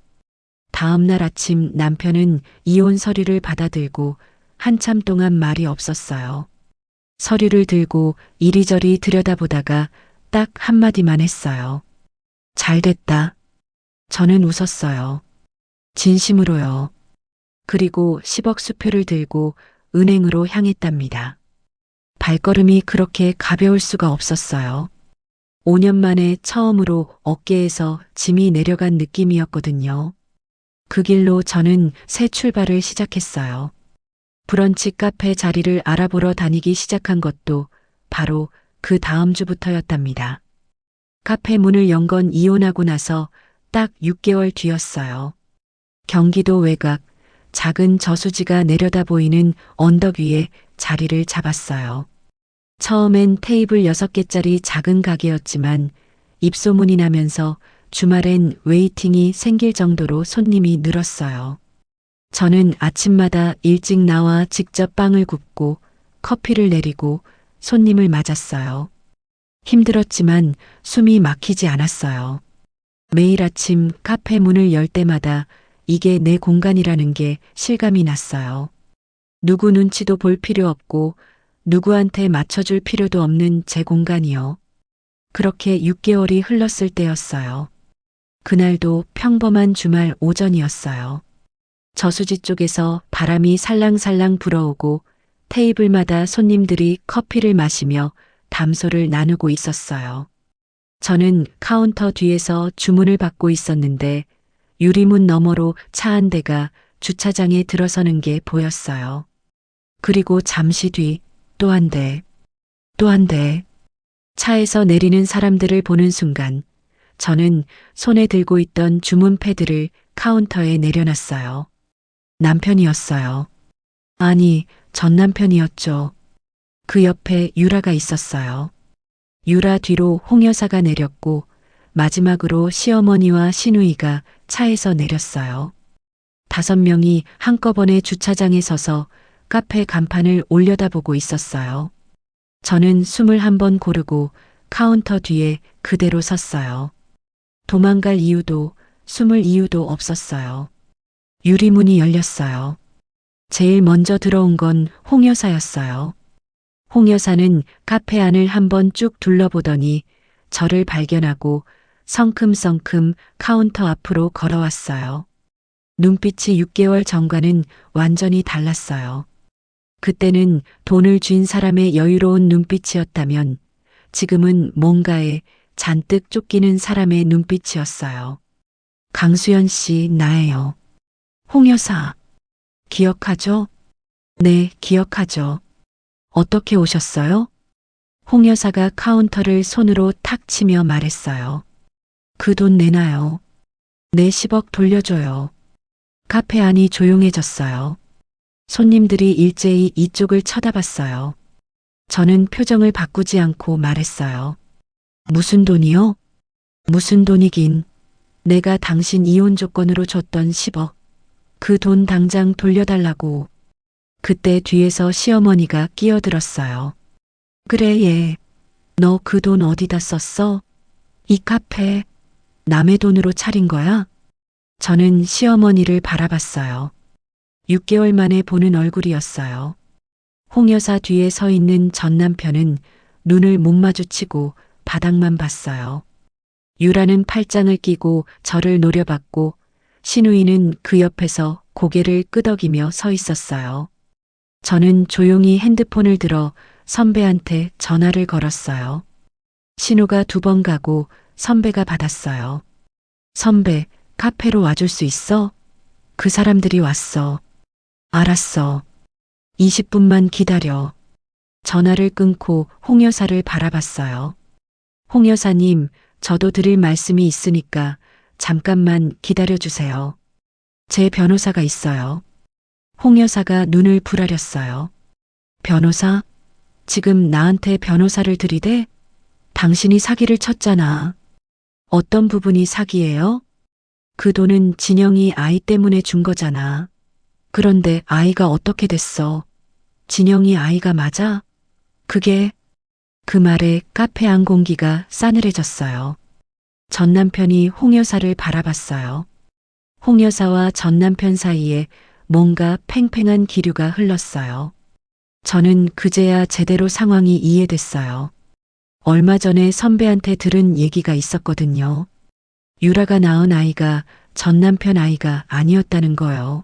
다음 날 아침 남편은 이혼 서류를 받아들고 한참 동안 말이 없었어요. 서류를 들고 이리저리 들여다보다가 딱 한마디만 했어요. 잘 됐다. 저는 웃었어요. 진심으로요. 그리고 10억 수표를 들고 은행으로 향했답니다. 발걸음이 그렇게 가벼울 수가 없었어요. 5년 만에 처음으로 어깨에서 짐이 내려간 느낌이었거든요. 그 길로 저는 새 출발을 시작했어요. 브런치 카페 자리를 알아보러 다니기 시작한 것도 바로 그 다음 주부터였답니다. 카페 문을 연 건 이혼하고 나서 딱 6개월 뒤였어요. 경기도 외곽 작은 저수지가 내려다 보이는 언덕 위에 자리를 잡았어요. 처음엔 테이블 6개짜리 작은 가게였지만 입소문이 나면서 주말엔 웨이팅이 생길 정도로 손님이 늘었어요. 저는 아침마다 일찍 나와 직접 빵을 굽고 커피를 내리고 손님을 맞았어요. 힘들었지만 숨이 막히지 않았어요. 매일 아침 카페 문을 열 때마다 이게 내 공간이라는 게 실감이 났어요. 누구 눈치도 볼 필요 없고 누구한테 맞춰줄 필요도 없는 제 공간이요. 그렇게 6개월이 흘렀을 때였어요. 그날도 평범한 주말 오전이었어요. 저수지 쪽에서 바람이 살랑살랑 불어오고 테이블마다 손님들이 커피를 마시며 담소를 나누고 있었어요. 저는 카운터 뒤에서 주문을 받고 있었는데 유리문 너머로 차 한 대가 주차장에 들어서는 게 보였어요. 그리고 잠시 뒤 또 한 대, 또 한 대. 차에서 내리는 사람들을 보는 순간 저는 손에 들고 있던 주문 패드를 카운터에 내려놨어요. 남편이었어요. 아니, 전 남편이었죠. 그 옆에 유라가 있었어요. 유라 뒤로 홍 여사가 내렸고 마지막으로 시어머니와 시누이가 차에서 내렸어요. 5명이 한꺼번에 주차장에 서서 카페 간판을 올려다보고 있었어요. 저는 숨을 한번 고르고 카운터 뒤에 그대로 섰어요. 도망갈 이유도 숨을 이유도 없었어요. 유리문이 열렸어요. 제일 먼저 들어온 건 홍 여사였어요. 홍 여사는 카페 안을 한번 쭉 둘러보더니 저를 발견하고 성큼성큼 카운터 앞으로 걸어왔어요. 눈빛이 6개월 전과는 완전히 달랐어요. 그때는 돈을 쥔 사람의 여유로운 눈빛이었다면 지금은 뭔가에 잔뜩 쫓기는 사람의 눈빛이었어요. 강수연 씨, 나예요. 홍 여사. 기억하죠? 네, 기억하죠. 어떻게 오셨어요? 홍 여사가 카운터를 손으로 탁 치며 말했어요. 그 돈 내놔요. 내 10억 돌려줘요. 카페 안이 조용해졌어요. 손님들이 일제히 이쪽을 쳐다봤어요. 저는 표정을 바꾸지 않고 말했어요. 무슨 돈이요? 무슨 돈이긴. 내가 당신 이혼 조건으로 줬던 10억. 그 돈 당장 돌려달라고. 그때 뒤에서 시어머니가 끼어들었어요. 그래 얘. 너 그 돈 어디다 썼어? 이 카페 남의 돈으로 차린 거야? 저는 시어머니를 바라봤어요. 6개월 만에 보는 얼굴이었어요. 홍 여사 뒤에 서 있는 전 남편은 눈을 못 마주치고 바닥만 봤어요. 유라는 팔짱을 끼고 저를 노려봤고 시누이는 그 옆에서 고개를 끄덕이며 서 있었어요. 저는 조용히 핸드폰을 들어 선배한테 전화를 걸었어요. 신호가 2번 가고 선배가 받았어요. 선배, 카페로 와줄 수 있어? 그 사람들이 왔어. 알았어. 20분만 기다려. 전화를 끊고 홍 여사를 바라봤어요. 홍 여사님, 저도 드릴 말씀이 있으니까 잠깐만 기다려주세요. 제 변호사가 있어요. 홍 여사가 눈을 부라렸어요. 변호사? 지금 나한테 변호사를 들이대? 당신이 사기를 쳤잖아. 어떤 부분이 사기예요? 그 돈은 진영이 아이 때문에 준 거잖아. 그런데 아이가 어떻게 됐어? 진영이 아이가 맞아? 그게... 그 말에 카페 안 공기가 싸늘해졌어요. 전 남편이 홍 여사를 바라봤어요. 홍 여사와 전 남편 사이에 뭔가 팽팽한 기류가 흘렀어요. 저는 그제야 제대로 상황이 이해됐어요. 얼마 전에 선배한테 들은 얘기가 있었거든요. 유라가 낳은 아이가 전 남편 아이가 아니었다는 거요.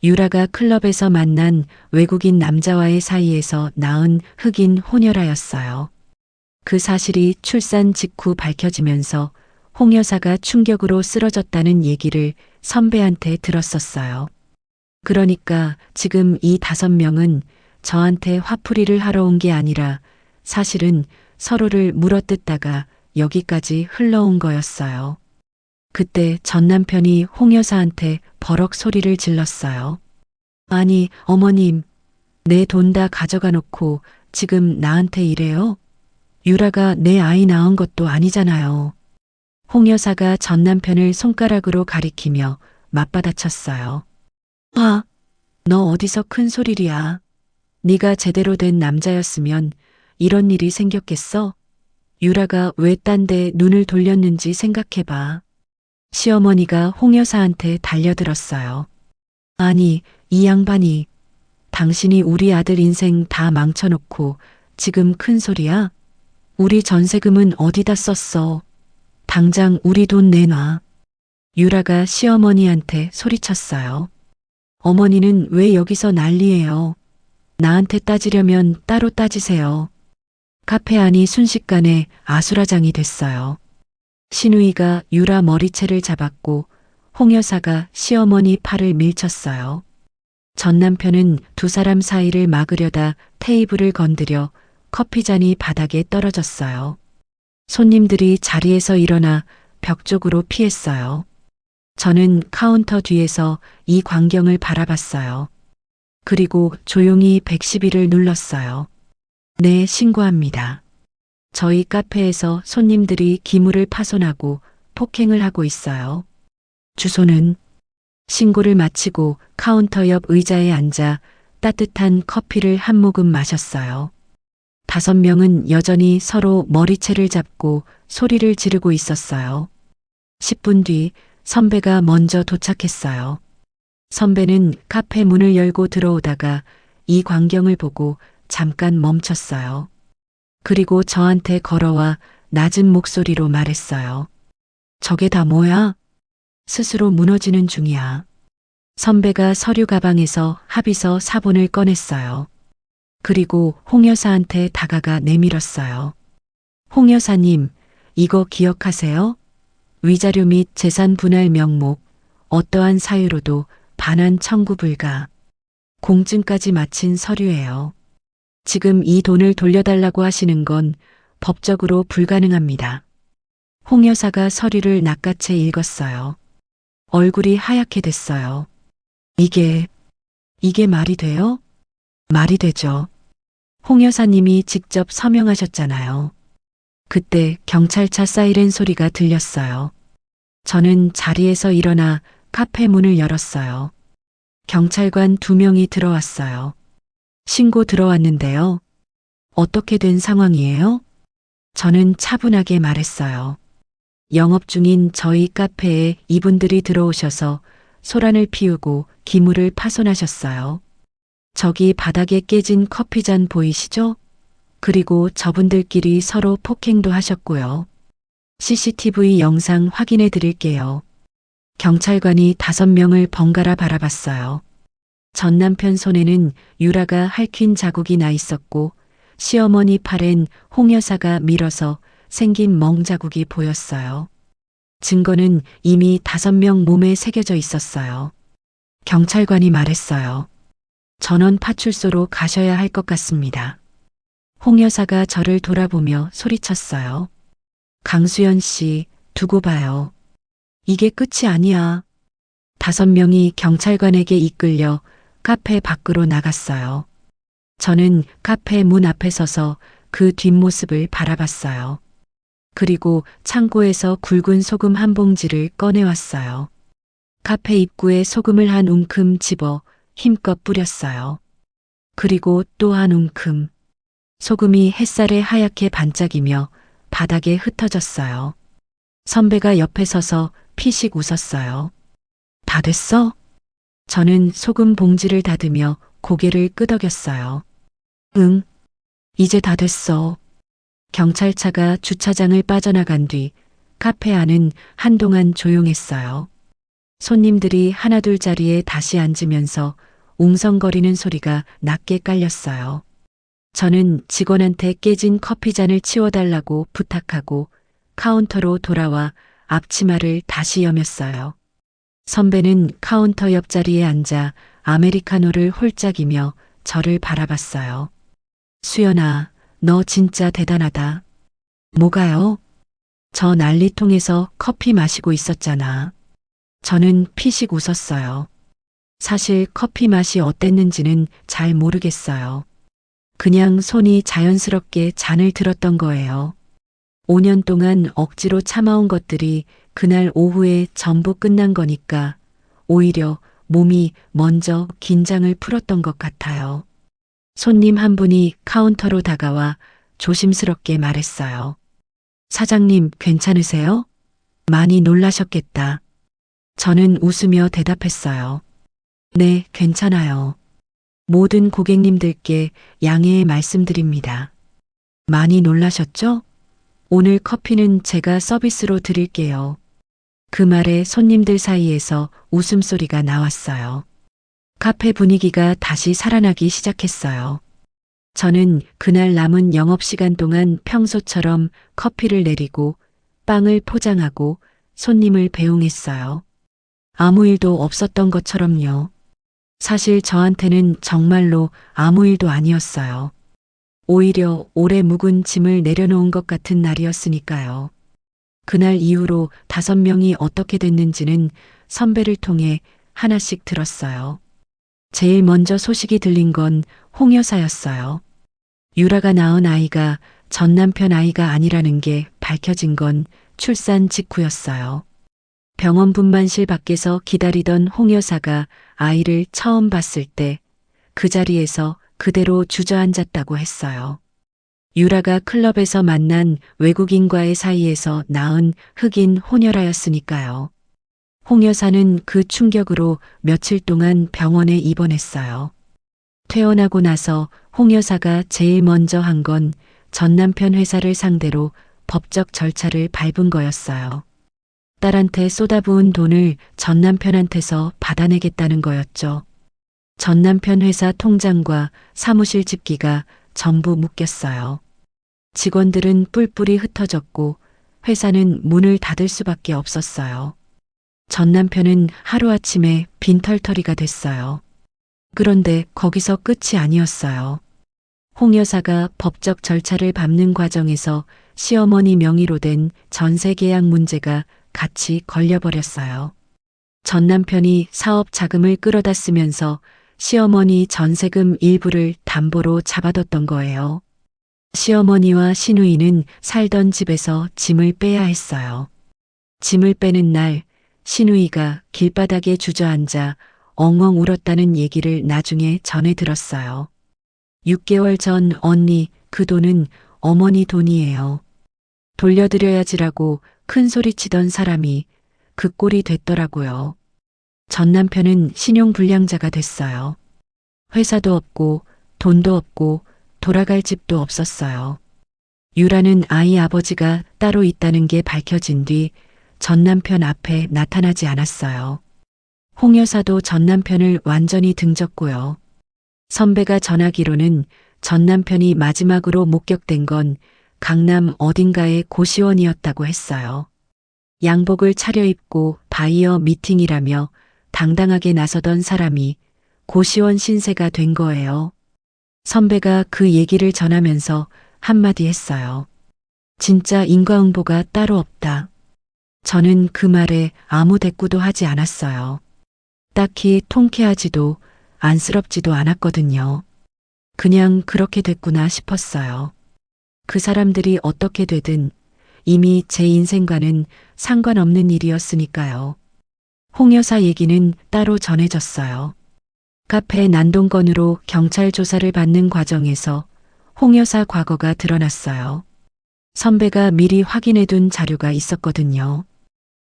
유라가 클럽에서 만난 외국인 남자와의 사이에서 낳은 흑인 혼혈아였어요. 그 사실이 출산 직후 밝혀지면서 홍 여사가 충격으로 쓰러졌다는 얘기를 선배한테 들었었어요. 그러니까 지금 이 5명은 저한테 화풀이를 하러 온 게 아니라 사실은 서로를 물어뜯다가 여기까지 흘러온 거였어요. 그때 전 남편이 홍 여사한테 버럭 소리를 질렀어요. 아니, 어머님, 내 돈 다 가져가 놓고 지금 나한테 이래요? 유라가 내 아이 낳은 것도 아니잖아요. 홍 여사가 전 남편을 손가락으로 가리키며 맞받아쳤어요. 아, 너 어디서 큰 소리야. 네가 제대로 된 남자였으면 이런 일이 생겼겠어? 유라가 왜 딴 데 눈을 돌렸는지 생각해봐. 시어머니가 홍 여사한테 달려들었어요. 아니, 이 양반이 당신이 우리 아들 인생 다 망쳐놓고 지금 큰 소리야? 우리 전세금은 어디다 썼어? 당장 우리 돈 내놔. 유라가 시어머니한테 소리쳤어요. 어머니는 왜 여기서 난리예요? 나한테 따지려면 따로 따지세요. 카페 안이 순식간에 아수라장이 됐어요. 신우이가 유라 머리채를 잡았고 홍 여사가 시어머니 팔을 밀쳤어요. 전 남편은 두 사람 사이를 막으려다 테이블을 건드려 커피잔이 바닥에 떨어졌어요. 손님들이 자리에서 일어나 벽 쪽으로 피했어요. 저는 카운터 뒤에서 이 광경을 바라봤어요. 그리고 조용히 112를 눌렀어요. 네, 신고합니다. 저희 카페에서 손님들이 기물을 파손하고 폭행을 하고 있어요. 주소는 신고를 마치고 카운터 옆 의자에 앉아 따뜻한 커피를 한 모금 마셨어요. 5명은 여전히 서로 머리채를 잡고 소리를 지르고 있었어요. 10분 뒤 선배가 먼저 도착했어요. 선배는 카페 문을 열고 들어오다가 이 광경을 보고 잠깐 멈췄어요. 그리고 저한테 걸어와 낮은 목소리로 말했어요. 저게 다 뭐야? 스스로 무너지는 중이야. 선배가 서류 가방에서 합의서 사본을 꺼냈어요. 그리고 홍 여사한테 다가가 내밀었어요. 홍 여사님, 이거 기억하세요? 위자료 및 재산 분할 명목, 어떠한 사유로도 반환 청구 불가. 공증까지 마친 서류예요. 지금 이 돈을 돌려달라고 하시는 건 법적으로 불가능합니다. 홍 여사가 서류를 낚아채 읽었어요. 얼굴이 하얗게 됐어요. 이게 말이 돼요? 말이 되죠. 홍 여사님이 직접 서명하셨잖아요. 그때 경찰차 사이렌 소리가 들렸어요. 저는 자리에서 일어나 카페 문을 열었어요. 경찰관 2명이 들어왔어요. 신고 들어왔는데요. 어떻게 된 상황이에요? 저는 차분하게 말했어요. 영업 중인 저희 카페에 이분들이 들어오셔서 소란을 피우고 기물을 파손하셨어요. 저기 바닥에 깨진 커피잔 보이시죠? 그리고 저분들끼리 서로 폭행도 하셨고요. CCTV 영상 확인해 드릴게요. 경찰관이 5명을 번갈아 바라봤어요. 전 남편 손에는 유라가 핥힌 자국이 나 있었고 시어머니 팔엔 홍 여사가 밀어서 생긴 멍자국이 보였어요. 증거는 이미 5명 몸에 새겨져 있었어요. 경찰관이 말했어요. 전원 파출소로 가셔야 할 것 같습니다. 홍 여사가 저를 돌아보며 소리쳤어요. 강수연 씨, 두고 봐요. 이게 끝이 아니야. 5명이 경찰관에게 이끌려 카페 밖으로 나갔어요. 저는 카페 문 앞에 서서 그 뒷모습을 바라봤어요. 그리고 창고에서 굵은 소금 한 봉지를 꺼내왔어요. 카페 입구에 소금을 한 움큼 집어 힘껏 뿌렸어요. 그리고 또 한 움큼. 소금이 햇살에 하얗게 반짝이며 바닥에 흩어졌어요. 선배가 옆에 서서 피식 웃었어요. 다 됐어? 저는 소금 봉지를 닫으며 고개를 끄덕였어요. 응, 이제 다 됐어. 경찰차가 주차장을 빠져나간 뒤 카페 안은 한동안 조용했어요. 손님들이 하나둘 자리에 다시 앉으면서 웅성거리는 소리가 낮게 깔렸어요. 저는 직원한테 깨진 커피잔을 치워달라고 부탁하고 카운터로 돌아와 앞치마를 다시 여몄어요. 선배는 카운터 옆자리에 앉아 아메리카노를 홀짝이며 저를 바라봤어요. 수연아, 너 진짜 대단하다. 뭐가요? 저 난리통에서 커피 마시고 있었잖아. 저는 피식 웃었어요. 사실 커피 맛이 어땠는지는 잘 모르겠어요. 그냥 손이 자연스럽게 잔을 들었던 거예요. 5년 동안 억지로 참아온 것들이 그날 오후에 전부 끝난 거니까 오히려 몸이 먼저 긴장을 풀었던 것 같아요. 손님 한 분이 카운터로 다가와 조심스럽게 말했어요. 사장님, 괜찮으세요? 많이 놀라셨겠다. 저는 웃으며 대답했어요. 네, 괜찮아요. 모든 고객님들께 양해의 말씀드립니다. 많이 놀라셨죠? 오늘 커피는 제가 서비스로 드릴게요. 그 말에 손님들 사이에서 웃음소리가 나왔어요. 카페 분위기가 다시 살아나기 시작했어요. 저는 그날 남은 영업시간 동안 평소처럼 커피를 내리고 빵을 포장하고 손님을 배웅했어요. 아무 일도 없었던 것처럼요. 사실 저한테는 정말로 아무 일도 아니었어요. 오히려 오래 묵은 짐을 내려놓은 것 같은 날이었으니까요. 그날 이후로 5명이 어떻게 됐는지는 선배를 통해 하나씩 들었어요. 제일 먼저 소식이 들린 건 홍 여사였어요. 유라가 낳은 아이가 전 남편 아이가 아니라는 게 밝혀진 건 출산 직후였어요. 병원 분만실 밖에서 기다리던 홍 여사가 아이를 처음 봤을 때 그 자리에서 그대로 주저앉았다고 했어요. 유라가 클럽에서 만난 외국인과의 사이에서 낳은 흑인 혼혈아였으니까요. 홍 여사는 그 충격으로 며칠 동안 병원에 입원했어요. 퇴원하고 나서 홍 여사가 제일 먼저 한 건 전 남편 회사를 상대로 법적 절차를 밟은 거였어요. 딸한테 쏟아부은 돈을 전 남편한테서 받아내겠다는 거였죠. 전 남편 회사 통장과 사무실 집기가 전부 묶였어요. 직원들은 뿔뿔이 흩어졌고 회사는 문을 닫을 수밖에 없었어요. 전 남편은 하루아침에 빈털터리가 됐어요. 그런데 거기서 끝이 아니었어요. 홍 여사가 법적 절차를 밟는 과정에서 시어머니 명의로 된 전세 계약 문제가 같이 걸려버렸어요. 전 남편이 사업 자금을 끌어다 쓰면서 시어머니 전세금 일부를 담보로 잡아뒀던 거예요. 시어머니와 시누이는 살던 집에서 짐을 빼야 했어요. 짐을 빼는 날 시누이가 길바닥에 주저앉아 엉엉 울었다는 얘기를 나중에 전해 들었어요. 6개월 전 언니, 그 돈은 어머니 돈이에요. 돌려드려야지라고 큰 소리 치던 사람이 그 꼴이 됐더라고요. 전 남편은 신용불량자가 됐어요. 회사도 없고 돈도 없고 돌아갈 집도 없었어요. 유라는 아이 아버지가 따로 있다는 게 밝혀진 뒤 전 남편 앞에 나타나지 않았어요. 홍 여사도 전 남편을 완전히 등졌고요. 선배가 전하기로는 전 남편이 마지막으로 목격된 건 강남 어딘가의 고시원이었다고 했어요. 양복을 차려입고 바이어 미팅이라며 당당하게 나서던 사람이 고시원 신세가 된 거예요. 선배가 그 얘기를 전하면서 한마디 했어요. 진짜 인과응보가 따로 없다. 저는 그 말에 아무 대꾸도 하지 않았어요. 딱히 통쾌하지도 안쓰럽지도 않았거든요. 그냥 그렇게 됐구나 싶었어요. 그 사람들이 어떻게 되든 이미 제 인생과는 상관없는 일이었으니까요. 홍 여사 얘기는 따로 전해졌어요. 카페 난동건으로 경찰 조사를 받는 과정에서 홍 여사 과거가 드러났어요. 선배가 미리 확인해둔 자료가 있었거든요.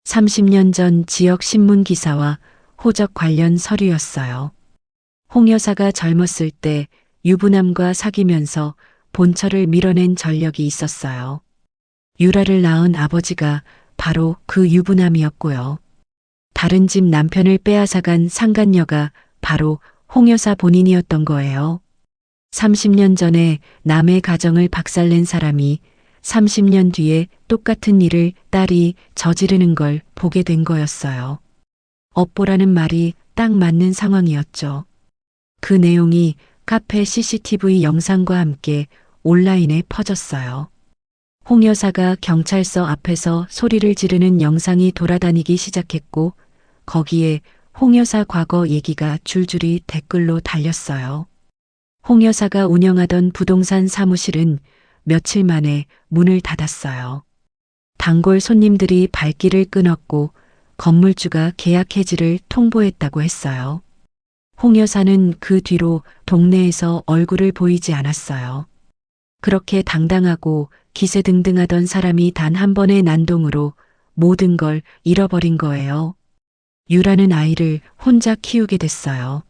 30년 전 지역 신문 기사와 호적 관련 서류였어요. 홍 여사가 젊었을 때 유부남과 사귀면서 본처를 밀어낸 전력이 있었어요. 유라를 낳은 아버지가 바로 그 유부남이었고요. 다른 집 남편을 빼앗아간 상간녀가 바로 홍 여사 본인이었던 거예요. 30년 전에 남의 가정을 박살낸 사람이 30년 뒤에 똑같은 일을 딸이 저지르는 걸 보게 된 거였어요. 업보라는 말이 딱 맞는 상황이었죠. 그 내용이 카페 CCTV 영상과 함께 온라인에 퍼졌어요. 홍 여사가 경찰서 앞에서 소리를 지르는 영상이 돌아다니기 시작했고 거기에 홍 여사 과거 얘기가 줄줄이 댓글로 달렸어요. 홍 여사가 운영하던 부동산 사무실은 며칠 만에 문을 닫았어요. 단골 손님들이 발길을 끊었고 건물주가 계약 해지를 통보했다고 했어요. 홍 여사는 그 뒤로 동네에서 얼굴을 보이지 않았어요. 그렇게 당당하고 기세등등하던 사람이 단 한 번의 난동으로 모든 걸 잃어버린 거예요. 유라는 아이를 혼자 키우게 됐어요.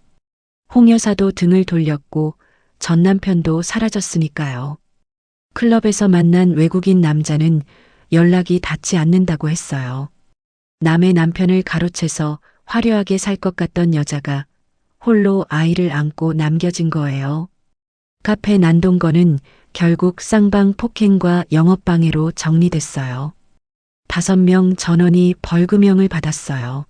홍 여사도 등을 돌렸고 전 남편도 사라졌으니까요. 클럽에서 만난 외국인 남자는 연락이 닿지 않는다고 했어요. 남의 남편을 가로채서 화려하게 살 것 같던 여자가 홀로 아이를 안고 남겨진 거예요. 카페 난동건은 결국 쌍방 폭행과 영업방해로 정리됐어요. 5명 전원이 벌금형을 받았어요.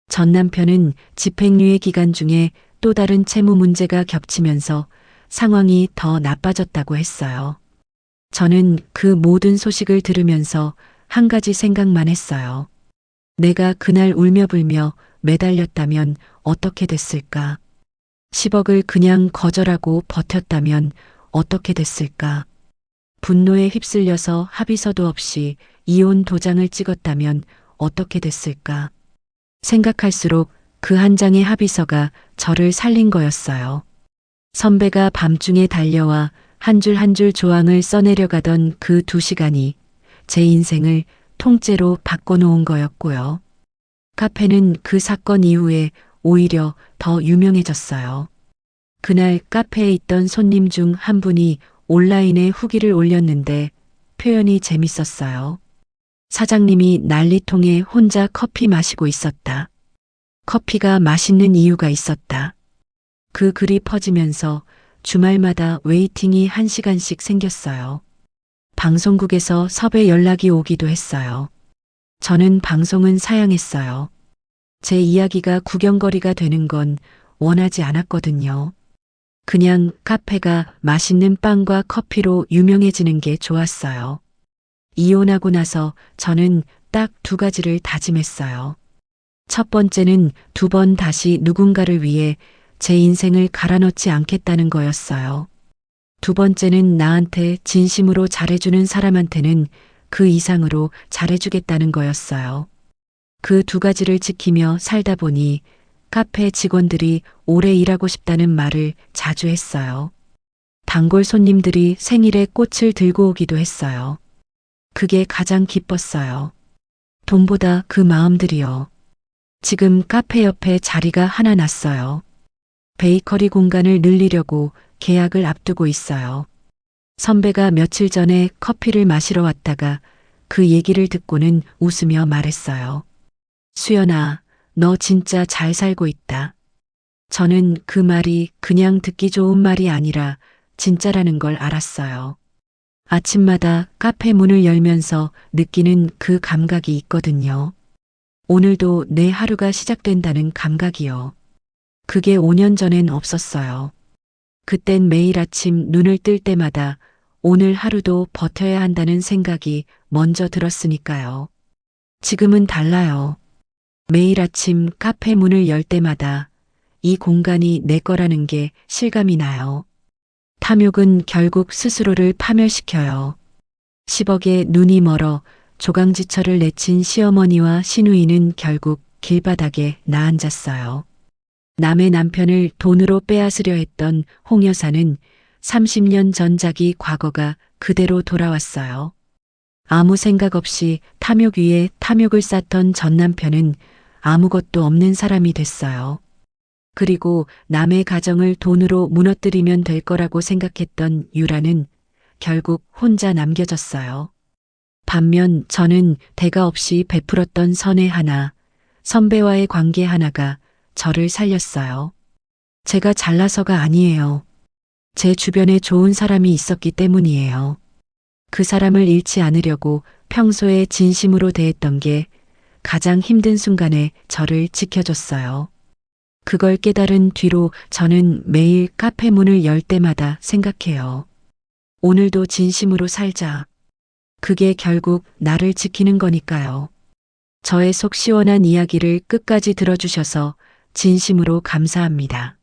전 남편은 집행유예 기간 중에 또 다른 채무 문제가 겹치면서 상황이 더 나빠졌다고 했어요. 저는 그 모든 소식을 들으면서 한 가지 생각만 했어요. 내가 그날 울며불며 매달렸다면 어떻게 됐을까? 10억을 그냥 거절하고 버텼다면 어떻게 됐을까? 분노에 휩쓸려서 합의서도 없이 이혼 도장을 찍었다면 어떻게 됐을까? 생각할수록 그 한 장의 합의서가 저를 살린 거였어요. 선배가 밤중에 달려와 한 줄 한 줄 조항을 써내려가던 그 2시간이 제 인생을 통째로 바꿔놓은 거였고요. 카페는 그 사건 이후에 오히려 더 유명해졌어요. 그날 카페에 있던 손님 중 한 분이 온라인에 후기를 올렸는데 표현이 재밌었어요. 사장님이 난리통에 혼자 커피 마시고 있었다. 커피가 맛있는 이유가 있었다. 그 글이 퍼지면서 주말마다 웨이팅이 1시간씩 생겼어요. 방송국에서 섭외 연락이 오기도 했어요. 저는 방송은 사양했어요. 제 이야기가 구경거리가 되는 건 원하지 않았거든요. 그냥 카페가 맛있는 빵과 커피로 유명해지는 게 좋았어요. 이혼하고 나서 저는 딱 2가지를 다짐했어요. 첫 번째는 2번 다시 누군가를 위해 제 인생을 갈아넣지 않겠다는 거였어요. 2번째는 나한테 진심으로 잘해주는 사람한테는 그 이상으로 잘해주겠다는 거였어요. 그 2가지를 지키며 살다 보니 카페 직원들이 오래 일하고 싶다는 말을 자주 했어요. 단골 손님들이 생일에 꽃을 들고 오기도 했어요. 그게 가장 기뻤어요. 돈보다 그 마음들이요. 지금 카페 옆에 자리가 하나 났어요. 베이커리 공간을 늘리려고 계약을 앞두고 있어요. 선배가 며칠 전에 커피를 마시러 왔다가 그 얘기를 듣고는 웃으며 말했어요. 수연아, 너 진짜 잘 살고 있다. 저는 그 말이 그냥 듣기 좋은 말이 아니라 진짜라는 걸 알았어요. 아침마다 카페 문을 열면서 느끼는 그 감각이 있거든요. 오늘도 내 하루가 시작된다는 감각이요. 그게 5년 전엔 없었어요. 그땐 매일 아침 눈을 뜰 때마다 오늘 하루도 버텨야 한다는 생각이 먼저 들었으니까요. 지금은 달라요. 매일 아침 카페 문을 열 때마다 이 공간이 내 거라는 게 실감이 나요. 탐욕은 결국 스스로를 파멸시켜요. 10억에 눈이 멀어 조강지처를 내친 시어머니와 시누이는 결국 길바닥에 나앉았어요. 남의 남편을 돈으로 빼앗으려 했던 홍 여사는 30년 전 자기 과거가 그대로 돌아왔어요. 아무 생각 없이 탐욕 위에 탐욕을 쌓던 전 남편은 아무것도 없는 사람이 됐어요. 그리고 남의 가정을 돈으로 무너뜨리면 될 거라고 생각했던 유라는 결국 혼자 남겨졌어요. 반면 저는 대가 없이 베풀었던 선의 하나, 선배와의 관계 하나가 저를 살렸어요. 제가 잘나서가 아니에요. 제 주변에 좋은 사람이 있었기 때문이에요. 그 사람을 잃지 않으려고 평소에 진심으로 대했던 게 가장 힘든 순간에 저를 지켜줬어요. 그걸 깨달은 뒤로 저는 매일 카페 문을 열 때마다 생각해요. 오늘도 진심으로 살자. 그게 결국 나를 지키는 거니까요. 저의 속 시원한 이야기를 끝까지 들어주셔서 진심으로 감사합니다.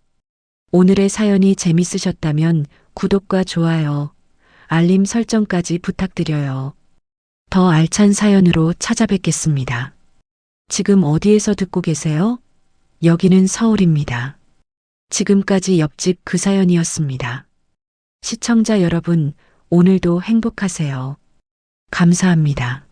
오늘의 사연이 재밌으셨다면 구독과 좋아요, 알림 설정까지 부탁드려요. 더 알찬 사연으로 찾아뵙겠습니다. 지금 어디에서 듣고 계세요? 여기는 서울입니다. 지금까지 옆집 그 사연이었습니다. 시청자 여러분, 오늘도 행복하세요. 감사합니다.